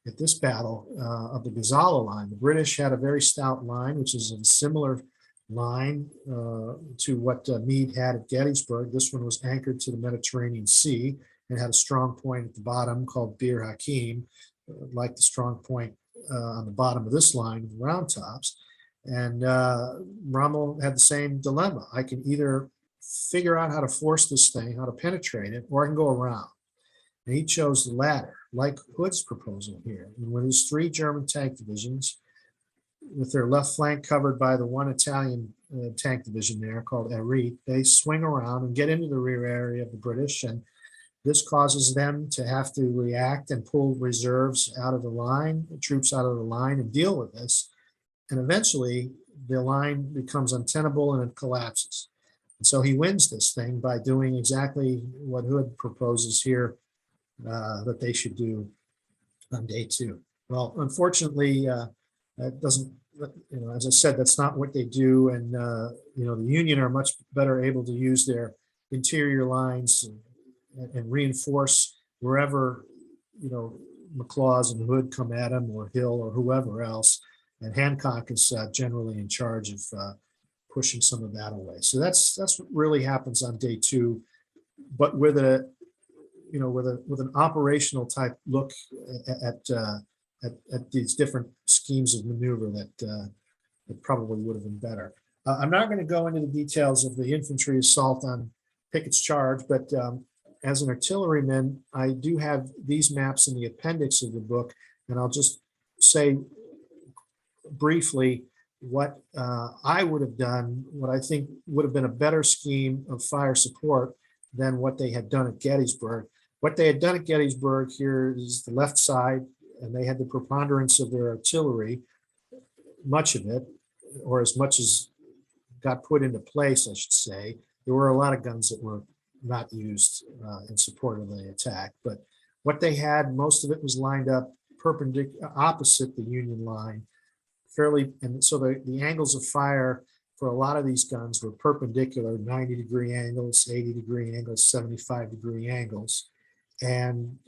At this battle of the Gazala line, the British had a very stout line, which is a similar line to what Meade had at Gettysburg. This one was anchored to the Mediterranean Sea and had a strong point at the bottom called Bir Hakeem, like the strong point on the bottom of this line, the round tops. And Rommel had the same dilemma. I can either figure out how to force this thing, how to penetrate it, or I can go around. And he chose the latter, like Hood's proposal here. And with his 3 German tank divisions, with their left flank covered by the 1 Italian tank division there called Erite, they swing around and get into the rear area of the British, and this causes them to have to react and pull reserves out of the line, troops out of the line, and deal with this. And eventually, the line becomes untenable and it collapses. And so he wins this thing by doing exactly what Hood proposes here that they should do on day 2. Well, unfortunately, that doesn't, as I said, that's not what they do. And, the Union are much better able to use their interior lines and reinforce wherever, McLaws and Hood come at them, or Hill or whoever else. And Hancock is generally in charge of pushing some of that away. So that's what really happens on day 2, but with a, with an operational type look at these different schemes of maneuver that probably would have been better. I'm not going to go into the details of the infantry assault on Pickett's charge, but as an artilleryman, I do have these maps in the appendix of the book, and I'll just say briefly what I would have done, what I think would have been a better scheme of fire support than what they had done at Gettysburg. What they had done at Gettysburg here is the left side, and they had the preponderance of their artillery, much of it, or as much as got put into place, I should say. There were a lot of guns that were not used in support of the attack, but what they had, most of it was lined up perpendicular opposite the Union line, and so the angles of fire for a lot of these guns were perpendicular, 90-degree angles, 80-degree angles, 75-degree angles. And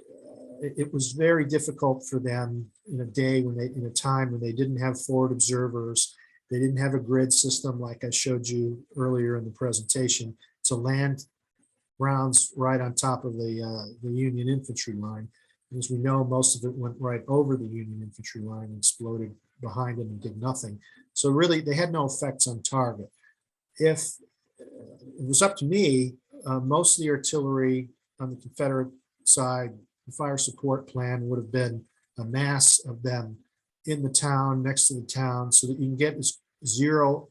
it was very difficult for them in a time when they didn't have forward observers. They didn't have a grid system like I showed you earlier in the presentation to land rounds right on top of the Union infantry line. As we know, most of it went right over the Union infantry line and exploded behind them and did nothing. So really, they had no effects on target. If it was up to me, most of the artillery on the Confederate side, the fire support plan would have been a mass of them in the town, next to the town, so that you can get this zero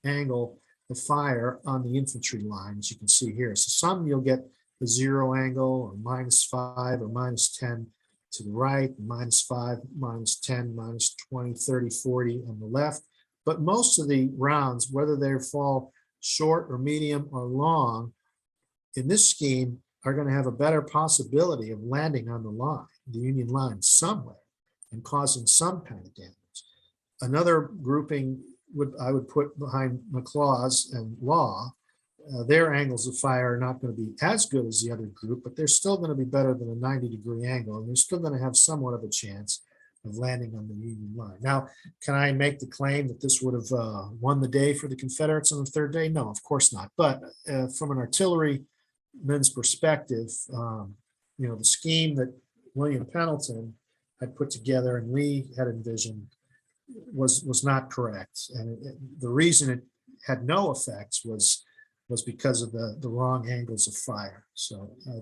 angle of fire on the infantry line, as you can see here. So some you'll get the zero angle, or -5 or -10 to the right, -5, -10, -20, 30, 40 on the left. But most of the rounds, whether they fall short or medium or long, in this scheme are going to have a better possibility of landing on the line, the Union line somewhere, and causing some kind of damage. Another grouping I would put behind McLaws and Law. Their angles of fire are not going to be as good as the other group, but they're still going to be better than a 90-degree angle, and they're still going to have somewhat of a chance of landing on the Union line. Now, can I make the claim that this would have won the day for the Confederates on the third day? No, of course not. But from an artilleryman's perspective, the scheme that William Pendleton had put together and Lee had envisioned was not correct. And the reason it had no effects was because of the wrong angles of fire. So I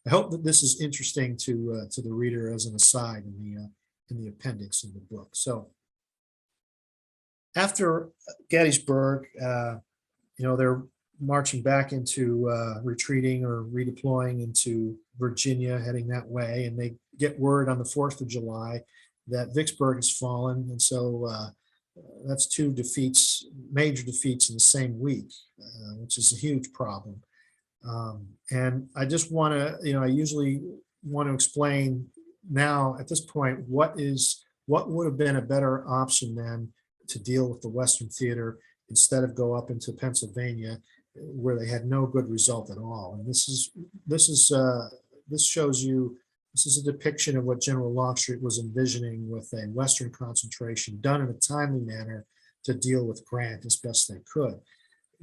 hope that this is interesting to the reader as an aside in the appendix in the book. So after Gettysburg, they're marching back into retreating or redeploying into Virginia, heading that way, and they get word on the 4th of July that Vicksburg has fallen, and so that's two defeats, major defeats in the same week, which is a huge problem. And I just want to, I usually want to explain now at this point what would have been a better option than to deal with the Western Theater instead of go up into Pennsylvania, where they had no good result at all. And this shows you. This is a depiction of what General Longstreet was envisioning with a Western concentration done in a timely manner to deal with Grant as best they could.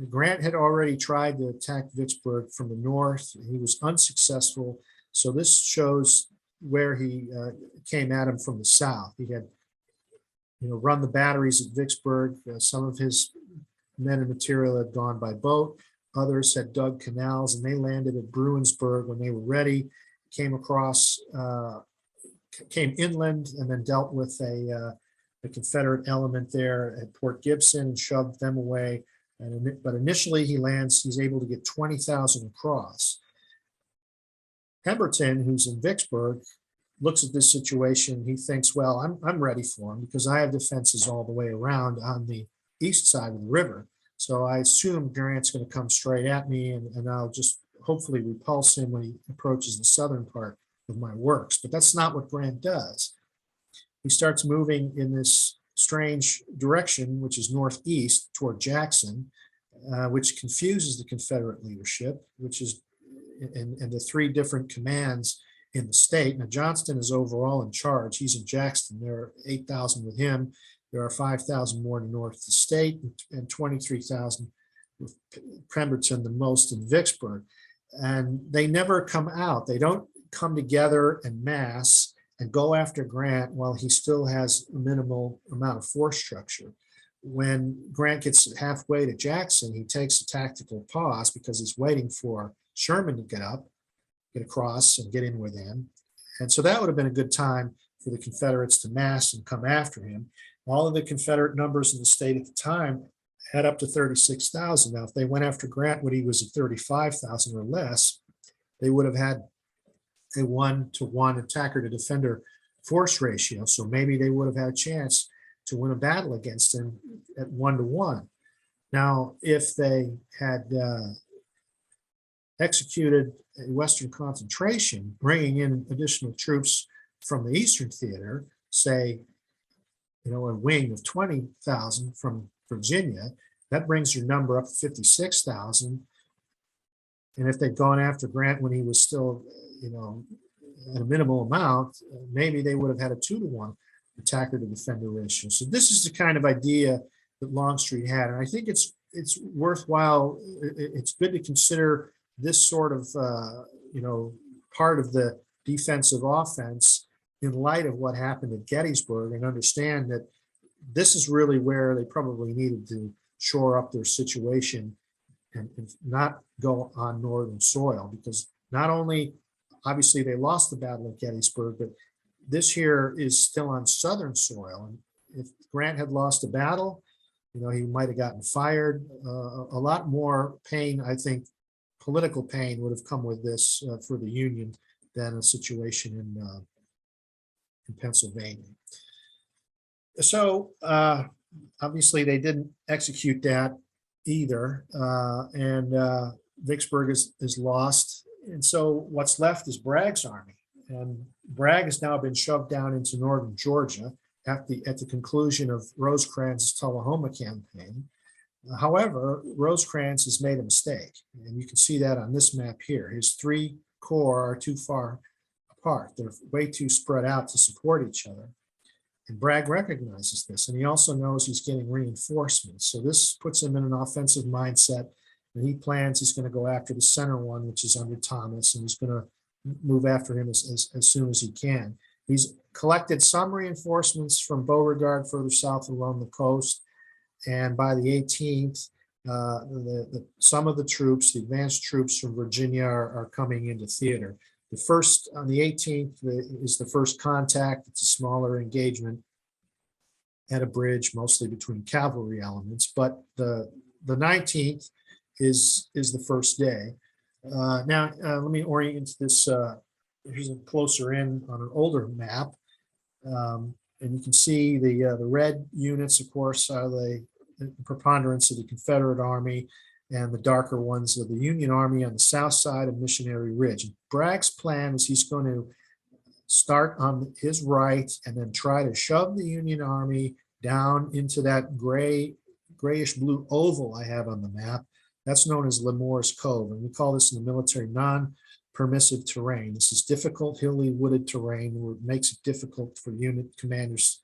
Grant had already tried to attack Vicksburg from the north. He was unsuccessful. So this shows where he came at him from the south. He had, run the batteries at Vicksburg. Some of his men and material had gone by boat. Others had dug canals, and they landed at Bruinsburg when they were ready. Came inland, and then dealt with a Confederate element there at Port Gibson and shoved them away. But initially he's able to get 20,000 across. Pemberton, who's in Vicksburg, looks at this situation. He thinks, well, I'm ready for him because I have defenses all the way around on the east side of the river. So I assume Grant's going to come straight at me, and I'll just hopefully repulse him when he approaches the southern part of my works. But that's not what Grant does. He starts moving in this strange direction, which is northeast toward Jackson, which confuses the Confederate leadership, which is and the three different commands in the state. Now, Johnston is overall in charge. He's in Jackson. There are 8,000 with him. There are 5,000 more in the north of the state and 23,000 with Pemberton, the most in Vicksburg. And they never come out. They don't come together en masse and go after Grant while he still has a minimal amount of force structure. When Grant gets halfway to Jackson, he takes a tactical pause because he's waiting for Sherman to get across and get in with him. And so that would have been a good time for the Confederates to mass and come after him. All of the Confederate numbers in the state at the time had up to 36,000. Now, if they went after Grant when he was at 35,000 or less, they would have had a 1-to-1 attacker to defender force ratio. So maybe they would have had a chance to win a battle against him at 1-to-1. Now, if they had executed a Western concentration, bringing in additional troops from the Eastern Theater, say, a wing of 20,000 from Virginia, that brings your number up to 56,000. And if they'd gone after Grant when he was still, at a minimal amount, maybe they would have had a 2-to-1 attacker to defender ratio. So this is the kind of idea that Longstreet had. And I think it's worthwhile. It's good to consider this sort of, part of the defensive offense in light of what happened at Gettysburg, and understand that this is really where they probably needed to shore up their situation and not go on northern soil, because not only obviously they lost the battle at Gettysburg, but this here is still on southern soil. And if Grant had lost a battle, he might have gotten fired. A lot more pain, I think, political pain would have come with this for the Union than a situation in Pennsylvania. So obviously they didn't execute that either, and Vicksburg is lost. And so what's left is Bragg's army, and Bragg has now been shoved down into northern Georgia at the conclusion of Rosecrans's Tullahoma campaign. However, Rosecrans has made a mistake, and you can see that on this map here. His three corps are too far apart. They're way too spread out to support each other. And Bragg recognizes this, and he also knows he's getting reinforcements. So this puts him in an offensive mindset, and he plans he's going to go after the center one, which is under Thomas, and he's going to move after him as soon as he can. He's collected some reinforcements from Beauregard further south along the coast, and by the 18th, some of the troops, the advanced troops from Virginia, are coming into theater. The first, on the 18th, is the first contact. It's a smaller engagement at a bridge, mostly between cavalry elements, but the 19th is the first day. Now, let me orient this. Here's a closer in on an older map. And you can see the red units, of course, are the preponderance of the Confederate Army, and the darker ones of the Union Army on the south side of Missionary Ridge. And Bragg's plan is he's going to start on his right and then try to shove the Union Army down into that grayish blue oval I have on the map. That's known as Lemore's Cove, and we call this in the military non-permissive terrain. This is difficult, hilly, wooded terrain where it makes it difficult for unit commanders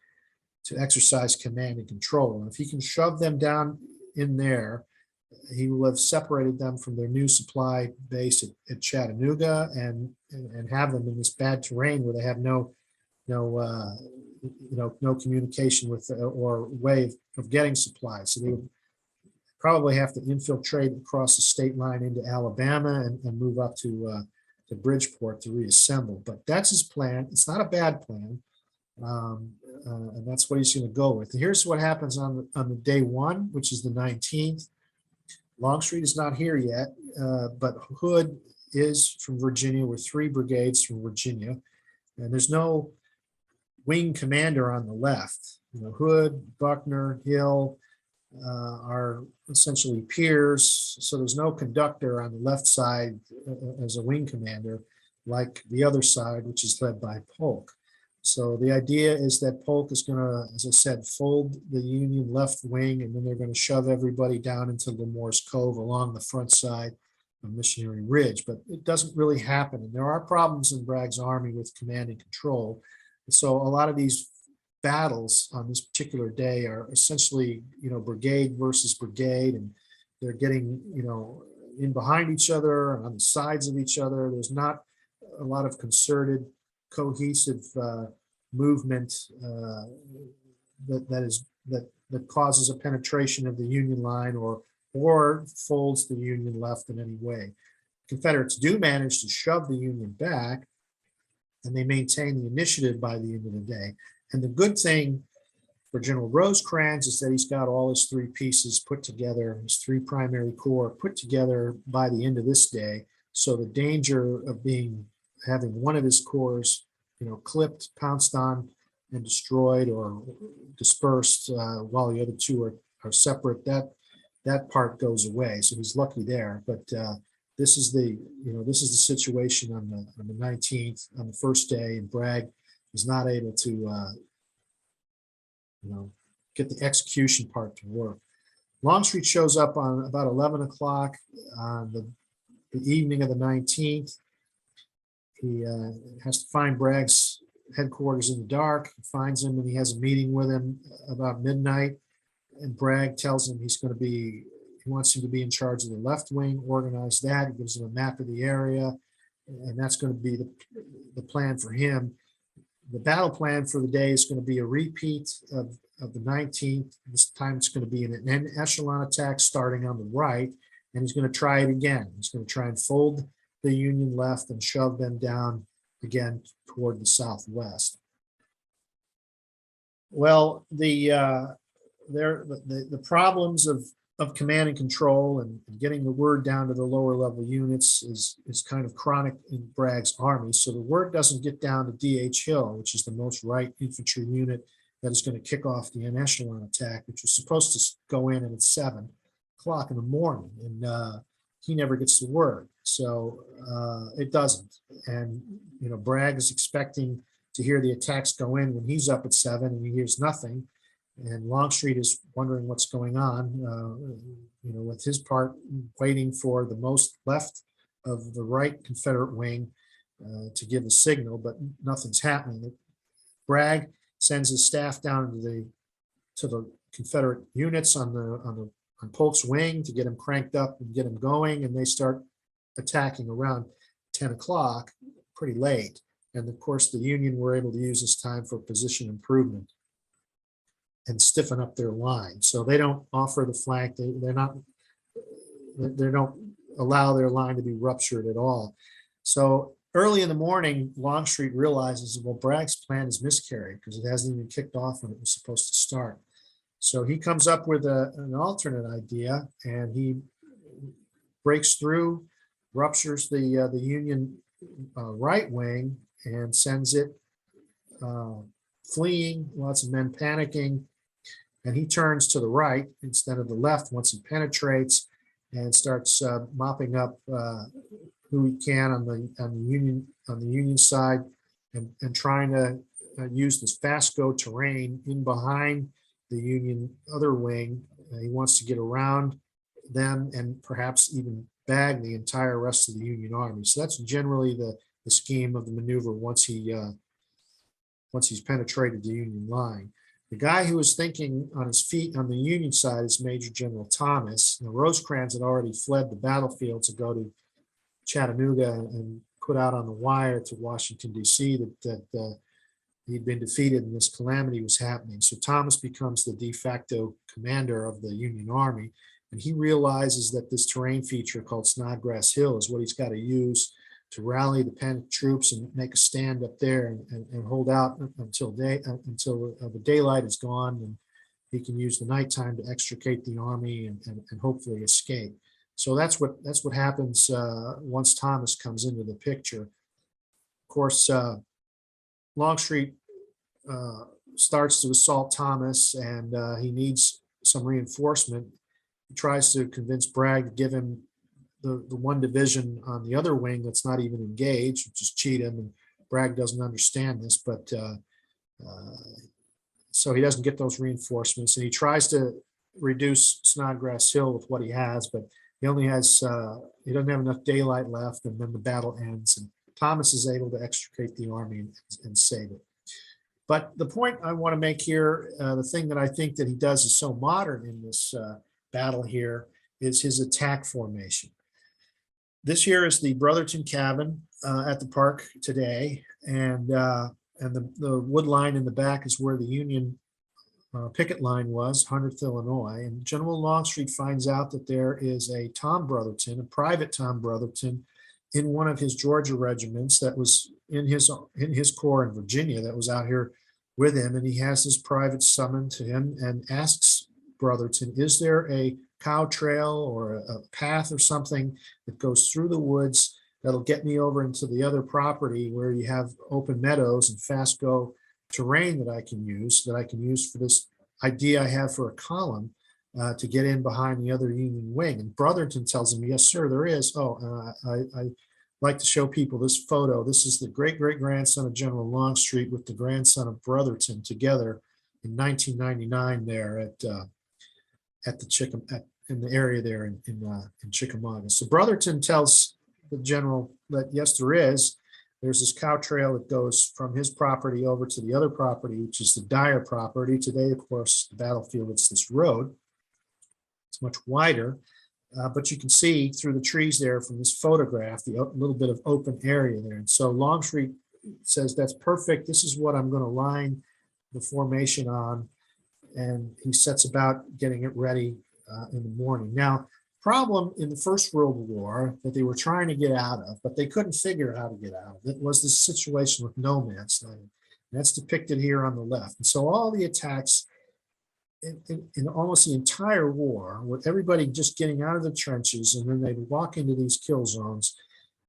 to exercise command and control. And if he can shove them down in there, he will have separated them from their new supply base at Chattanooga and have them in this bad terrain where they have no communication with or way of getting supplies. So they would probably have to infiltrate across the state line into Alabama and move up to Bridgeport to reassemble. But that's his plan. It's not a bad plan. And that's what he's going to go with. And here's what happens on the day one, which is the 19th. Longstreet is not here yet, but Hood is from Virginia with 3 brigades from Virginia, and there's no wing commander on the left. Hood, Buckner, Hill are essentially peers, so there's no conductor on the left side as a wing commander like the other side, which is led by Polk. So the idea is that Polk is going to, as I said, fold the Union left wing, and then they're going to shove everybody down into Lemore's Cove along the front side of Missionary Ridge. But it doesn't really happen. And there are problems in Bragg's army with command and control. And so a lot of these battles on this particular day are essentially, brigade versus brigade, and they're getting, in behind each other and on the sides of each other. There's not a lot of concerted, cohesive movement that causes a penetration of the Union line or folds the Union left in any way. Confederates do manage to shove the Union back, and they maintain the initiative by the end of the day. And the good thing for General Rosecrans is that he's got all his 3 pieces put together, his 3 primary corps put together by the end of this day. So the danger of having one of his corps, clipped, pounced on, and destroyed or dispersed while the other 2 are separate, that part goes away. So he's lucky there. But this is the situation on the 19th, on the first day, and Bragg is not able to get the execution part to work. Longstreet shows up on about 11 o'clock on the evening of the 19th. He has to find Bragg's headquarters in the dark. He finds him, and he has a meeting with him about midnight. And Bragg tells him he wants him to be in charge of the left wing, organize that. He gives him a map of the area, and that's going to be the plan for him. The battle plan for the day is going to be a repeat of the 19th. This time it's going to be an echelon attack starting on the right, and he's going to try it again. He's going to try and fold the Union left and shove them down again toward the southwest. Well, the problems of command and control and getting the word down to the lower level units is kind of chronic in Bragg's army. So the word doesn't get down to D.H. Hill, which is the most right infantry unit that is going to kick off the echelon attack, which was supposed to go in at 7 o'clock in the morning, and he never gets the word. So it doesn't. And, Bragg is expecting to hear the attacks go in when he's up at 7 and he hears nothing. And Longstreet is wondering what's going on, with his part waiting for the most left of the right Confederate wing to give a signal, but nothing's happening. Bragg sends his staff down to the Confederate units on Polk's wing to get him cranked up and get him going, and they start attacking around 10 o'clock, pretty late. And of course, the Union were able to use this time for position improvement and stiffen up their line. So they don't offer the flank. They don't allow their line to be ruptured at all. So early in the morning, Longstreet realizes, well, Bragg's plan is miscarried because it hasn't even kicked off when it was supposed to start. So he comes up with an alternate idea, and he breaks through, ruptures the Union right wing, and sends it fleeing, lots of men panicking, and he turns to the right instead of the left once he penetrates and starts mopping up who he can on the Union side, and trying to use this fast go terrain in behind the Union other wing. He wants to get around them and perhaps even bag the entire rest of the Union army. So that's generally the scheme of the maneuver once he's penetrated the Union line. The guy who was thinking on his feet on the Union side is Major General Thomas. Now, Rosecrans had already fled the battlefield to go to Chattanooga and put out on the wire to Washington, D.C. that he'd been defeated and this calamity was happening. So Thomas becomes the de facto commander of the Union Army, and he realizes that this terrain feature called Snodgrass Hill is what he's got to use to rally the panicked troops and make a stand up there and hold out until the daylight is gone, and he can use the nighttime to extricate the army and hopefully escape. So that's what happens once Thomas comes into the picture. Of course, Longstreet starts to assault Thomas, and he needs some reinforcement. He tries to convince Bragg to give him the one division on the other wing that's not even engaged, which is Cheatham, and Bragg doesn't understand this, but so he doesn't get those reinforcements, and he tries to reduce Snodgrass Hill with what he has, but he doesn't have enough daylight left, and then the battle ends, and Thomas is able to extricate the army and save it. But the point I want to make here, the thing that I think that he does is so modern in this battle here, is his attack formation. This here is the Brotherton cabin at the park today, and the wood line in the back is where the Union picket line was, 100th Illinois. And General Longstreet finds out that there is a Tom Brotherton, a private Tom Brotherton, in one of his Georgia regiments that was in his corps in Virginia that was out here with him, and he has this private summoned to him and asks Brotherton, is there a cow trail or a path or something that goes through the woods that'll get me over into the other property where you have open meadows and fast go terrain that I can use for this idea I have for a column to get in behind the other Union wing. And Brotherton tells him, yes, sir, there is. I like to show people this photo. This is the great-great-grandson of General Longstreet with the grandson of Brotherton together in 1999 there in the area there in Chickamauga. So Brotherton tells the general that yes, there's this cow trail that goes from his property over to the other property, which is the Dyer property. Today, of course, the battlefield, it's this road. It's much wider, but you can see through the trees there from this photograph, the little bit of open area there. And so Longstreet says, that's perfect. This is what I'm going to line the formation on. And he sets about getting it ready in the morning. Now, problem in the First World War that they were trying to get out of, but they couldn't figure out how to get out of it, was this situation with no man's land. That's depicted here on the left. And so all the attacks in almost the entire war, with everybody just getting out of the trenches, and then they'd walk into these kill zones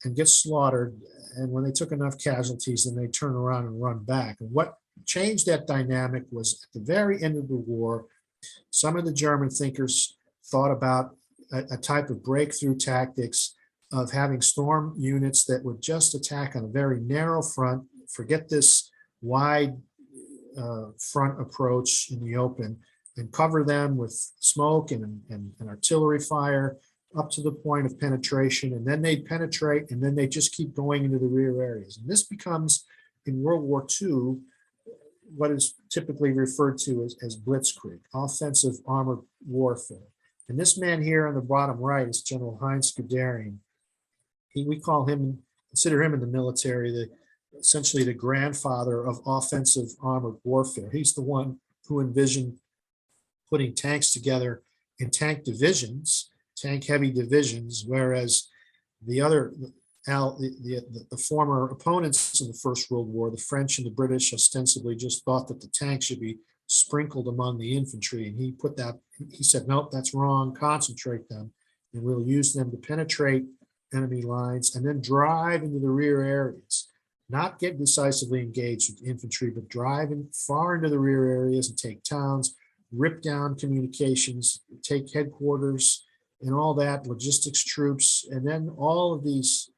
and get slaughtered. And when they took enough casualties, then they turn around and run back. And what changed that dynamic was at the very end of the war, some of the German thinkers thought about a type of breakthrough tactics of having storm units that would just attack on a very narrow front, forget this wide front approach in the open and cover them with smoke and artillery fire up to the point of penetration. And then they penetrate, and then they just keep going into the rear areas. And this becomes, in World War II, what is typically referred to as Blitzkrieg, offensive armored warfare. And this man here on the bottom right is General Heinz Guderian. We call him, consider him in the military, essentially the grandfather of offensive armored warfare. He's the one who envisioned putting tanks together in tank divisions, tank heavy divisions, whereas the other, the former opponents in the First World War, the French and the British, ostensibly just thought that the tanks should be sprinkled among the infantry. And he said, nope, that's wrong, concentrate them, and we'll use them to penetrate enemy lines and then drive into the rear areas. Not get decisively engaged with infantry, but drive far into the rear areas and take towns, rip down communications, take headquarters and all that, logistics troops, and then all of these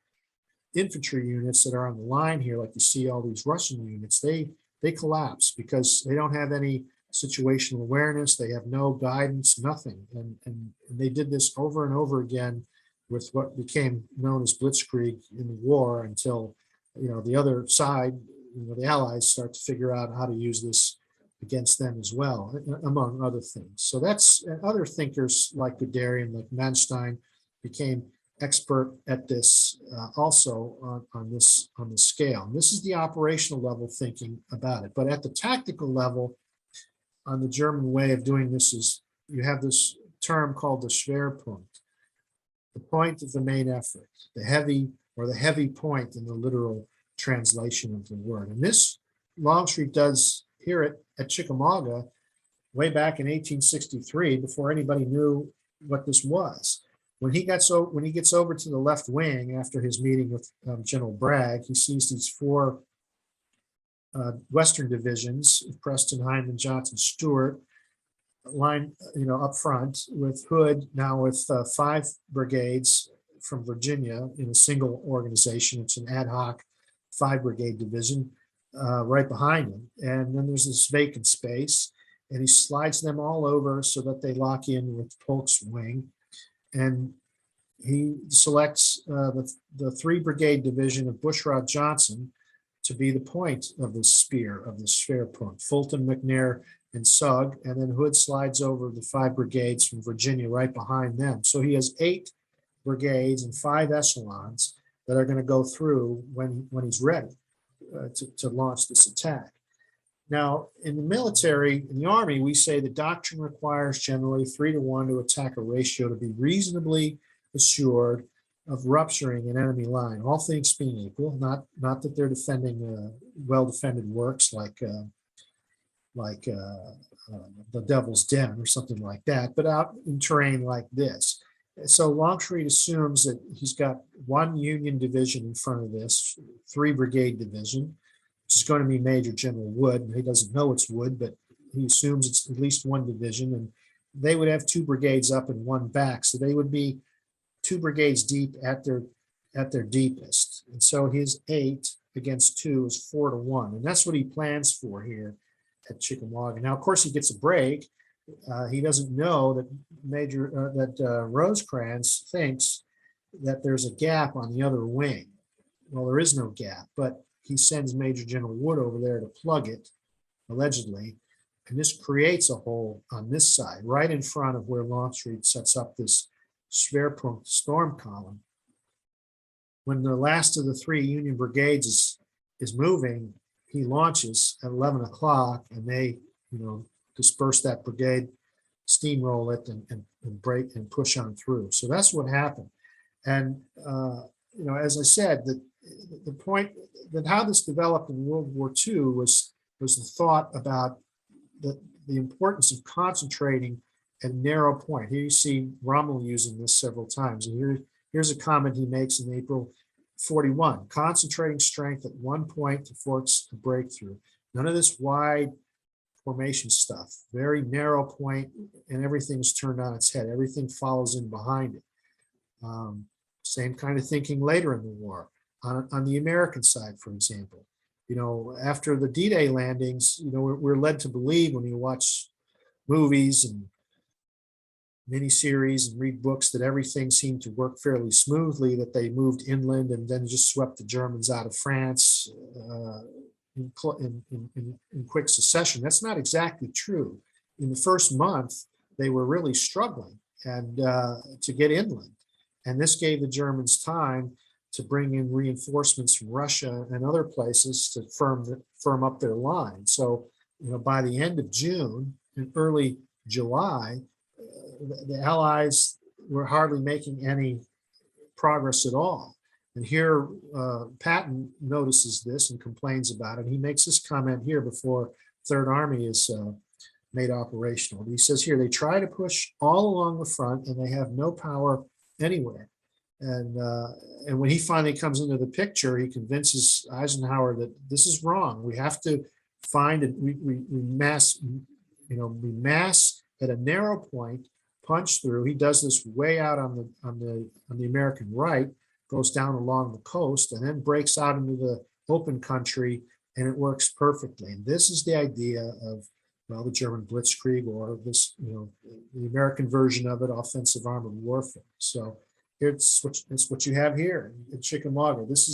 infantry units that are on the line here, like you see all these Russian units, they collapse because they don't have any situational awareness, they have no guidance, nothing. And they did this over and over again with what became known as Blitzkrieg in the war until, the other side, the Allies start to figure out how to use this against them as well, among other things. So that's, other thinkers like Guderian, like Manstein, became expert at this also on this scale. And this is the operational level thinking about it. But at the tactical level, on the German way of doing this is you have this term called the Schwerpunkt, the point of the main effort, the heavy point in the literal translation of the word. And this Longstreet does here at Chickamauga way back in 1863, before anybody knew what this was. When he gets over to the left wing after his meeting with General Bragg, he sees these four Western divisions, Preston, Hyman, Johnson, Stewart, line, up front with Hood, now with 5 brigades from Virginia in a single organization. It's an ad hoc 5-brigade division right behind him. And then there's this vacant space, and he slides them all over so that they lock in with Polk's wing. And he selects the 3-brigade division of Bushrod Johnson to be the point of the spear, of the Schwerpunkt. Fulton, McNair, and Sugg, and then Hood slides over the 5 brigades from Virginia right behind them. So he has 8 brigades and 5 echelons that are going to go through when he's ready to launch this attack. Now, in the military, in the Army, we say the doctrine requires generally 3-to-1 to attack a ratio to be reasonably assured of rupturing an enemy line, all things being equal, not that they're defending well-defended works like the Devil's Den or something like that, but out in terrain like this. So Longstreet assumes that he's got 1 Union division in front of this, 3-brigade division, which is going to be Major General Wood. He doesn't know it's Wood, but he assumes it's at least 1 division, and they would have 2 brigades up and 1 back. So they would be 2 brigades deep at their deepest. And so his 8 against 2 is 4-to-1. And that's what he plans for here at Chickamauga. Now, of course, he gets a break. He doesn't know that Rosecrans thinks that there's a gap on the other wing. Well, there is no gap, but he sends Major General Wood over there to plug it, allegedly, and this creates a hole on this side, right in front of where Longstreet sets up this Schwerpunkt storm column. When the last of the 3 Union brigades is moving, he launches at 11 o'clock, and they, disperse that brigade, steamroll it, and break and push on through. So that's what happened. And as I said, the point that how this developed in World War II was the thought about the importance of concentrating at a narrow point. Here you see Rommel using this several times, and here's a comment he makes in April 41: concentrating strength at one point to force a breakthrough. None of this wide formation stuff, very narrow point, and everything's turned on its head. Everything follows in behind it. Same kind of thinking later in the war. On the American side, for example, After the D-Day landings, we're led to believe when you watch movies and miniseries and read books that everything seemed to work fairly smoothly, that they moved inland and then just swept the Germans out of France in quick succession. That's not exactly true. In the first month, they were really struggling and to get inland. And this gave the Germans time to bring in reinforcements from Russia and other places to firm up their line. So, by the end of June and early July, the Allies were hardly making any progress at all. And here, Patton notices this and complains about it. He makes this comment here before Third Army is made operational. He says here, they try to push all along the front and they have no power anywhere. And when he finally comes into the picture, he convinces Eisenhower that this is wrong. We have to find it. We mass at a narrow point, punch through. He does this way out on the American right, goes down along the coast, and then breaks out into the open country, and it works perfectly. And this is the idea of, the German Blitzkrieg, or this, the American version of it, offensive armored warfare. So it's what you have here in Chickamauga. This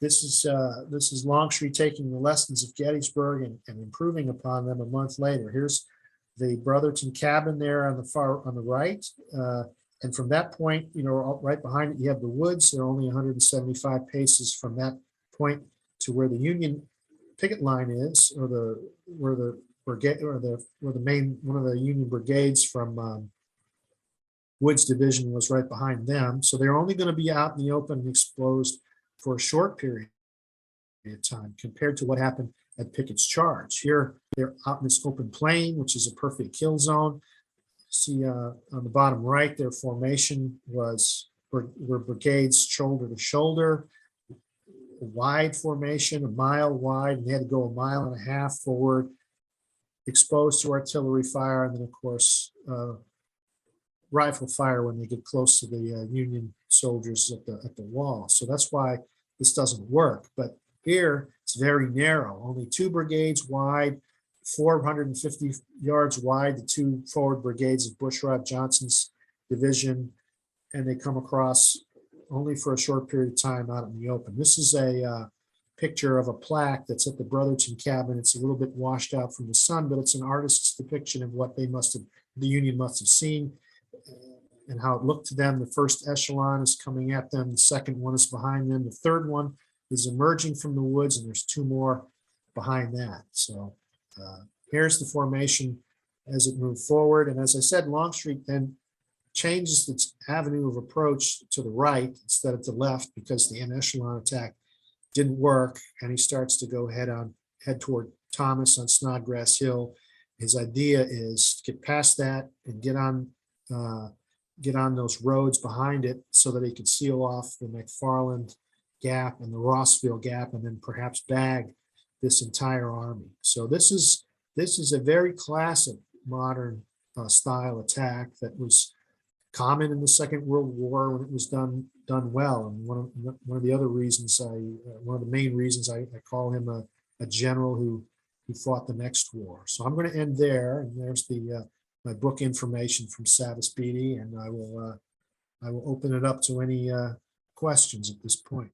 is Longstreet taking the lessons of Gettysburg and improving upon them a month later. Here's the Brotherton cabin there on the right. And from that point, right behind it, you have the woods. They're only 175 paces from that point to where the Union picket line is, or where the brigade, or the main one of the Union brigades from Wood's division was right behind them. So they're only going to be out in the open and exposed for a short period of time compared to what happened at Pickett's charge. Here, they're out in this open plain, which is a perfect kill zone. See on the bottom right, their formation were brigades shoulder to shoulder, a wide formation, a mile wide, and they had to go a mile and a half forward, exposed to artillery fire, and then, of course, rifle fire when they get close to the Union soldiers at the wall. So that's why this doesn't work. But here, it's very narrow, only 2 brigades wide, 450 yards wide, the 2 forward brigades of Bushrod Johnson's division, and they come across only for a short period of time out in the open. This is a picture of a plaque that's at the Brotherton cabin. It's a little bit washed out from the sun, but it's an artist's depiction of what the Union must have seen and how it looked to them. The first echelon is coming at them. The second one is behind them. The third one is emerging from the woods, and there's 2 more behind that. So here's the formation as it moved forward. And as I said, Longstreet then changes its avenue of approach to the right instead of the left, because the echelon attack didn't work, and he starts to go head toward Thomas on Snodgrass Hill. His idea is to get past that and get on those roads behind it so that he could seal off the McFarland Gap and the Rossville Gap, and then perhaps bag this entire army. So this is a very classic modern style attack that was common in the Second World War when it was done well. And one of the other reasons one of the main reasons I call him a general who fought the next war. So I'm going to end there, and there's my book information from Savis Beatty, and I will open it up to any questions at this point.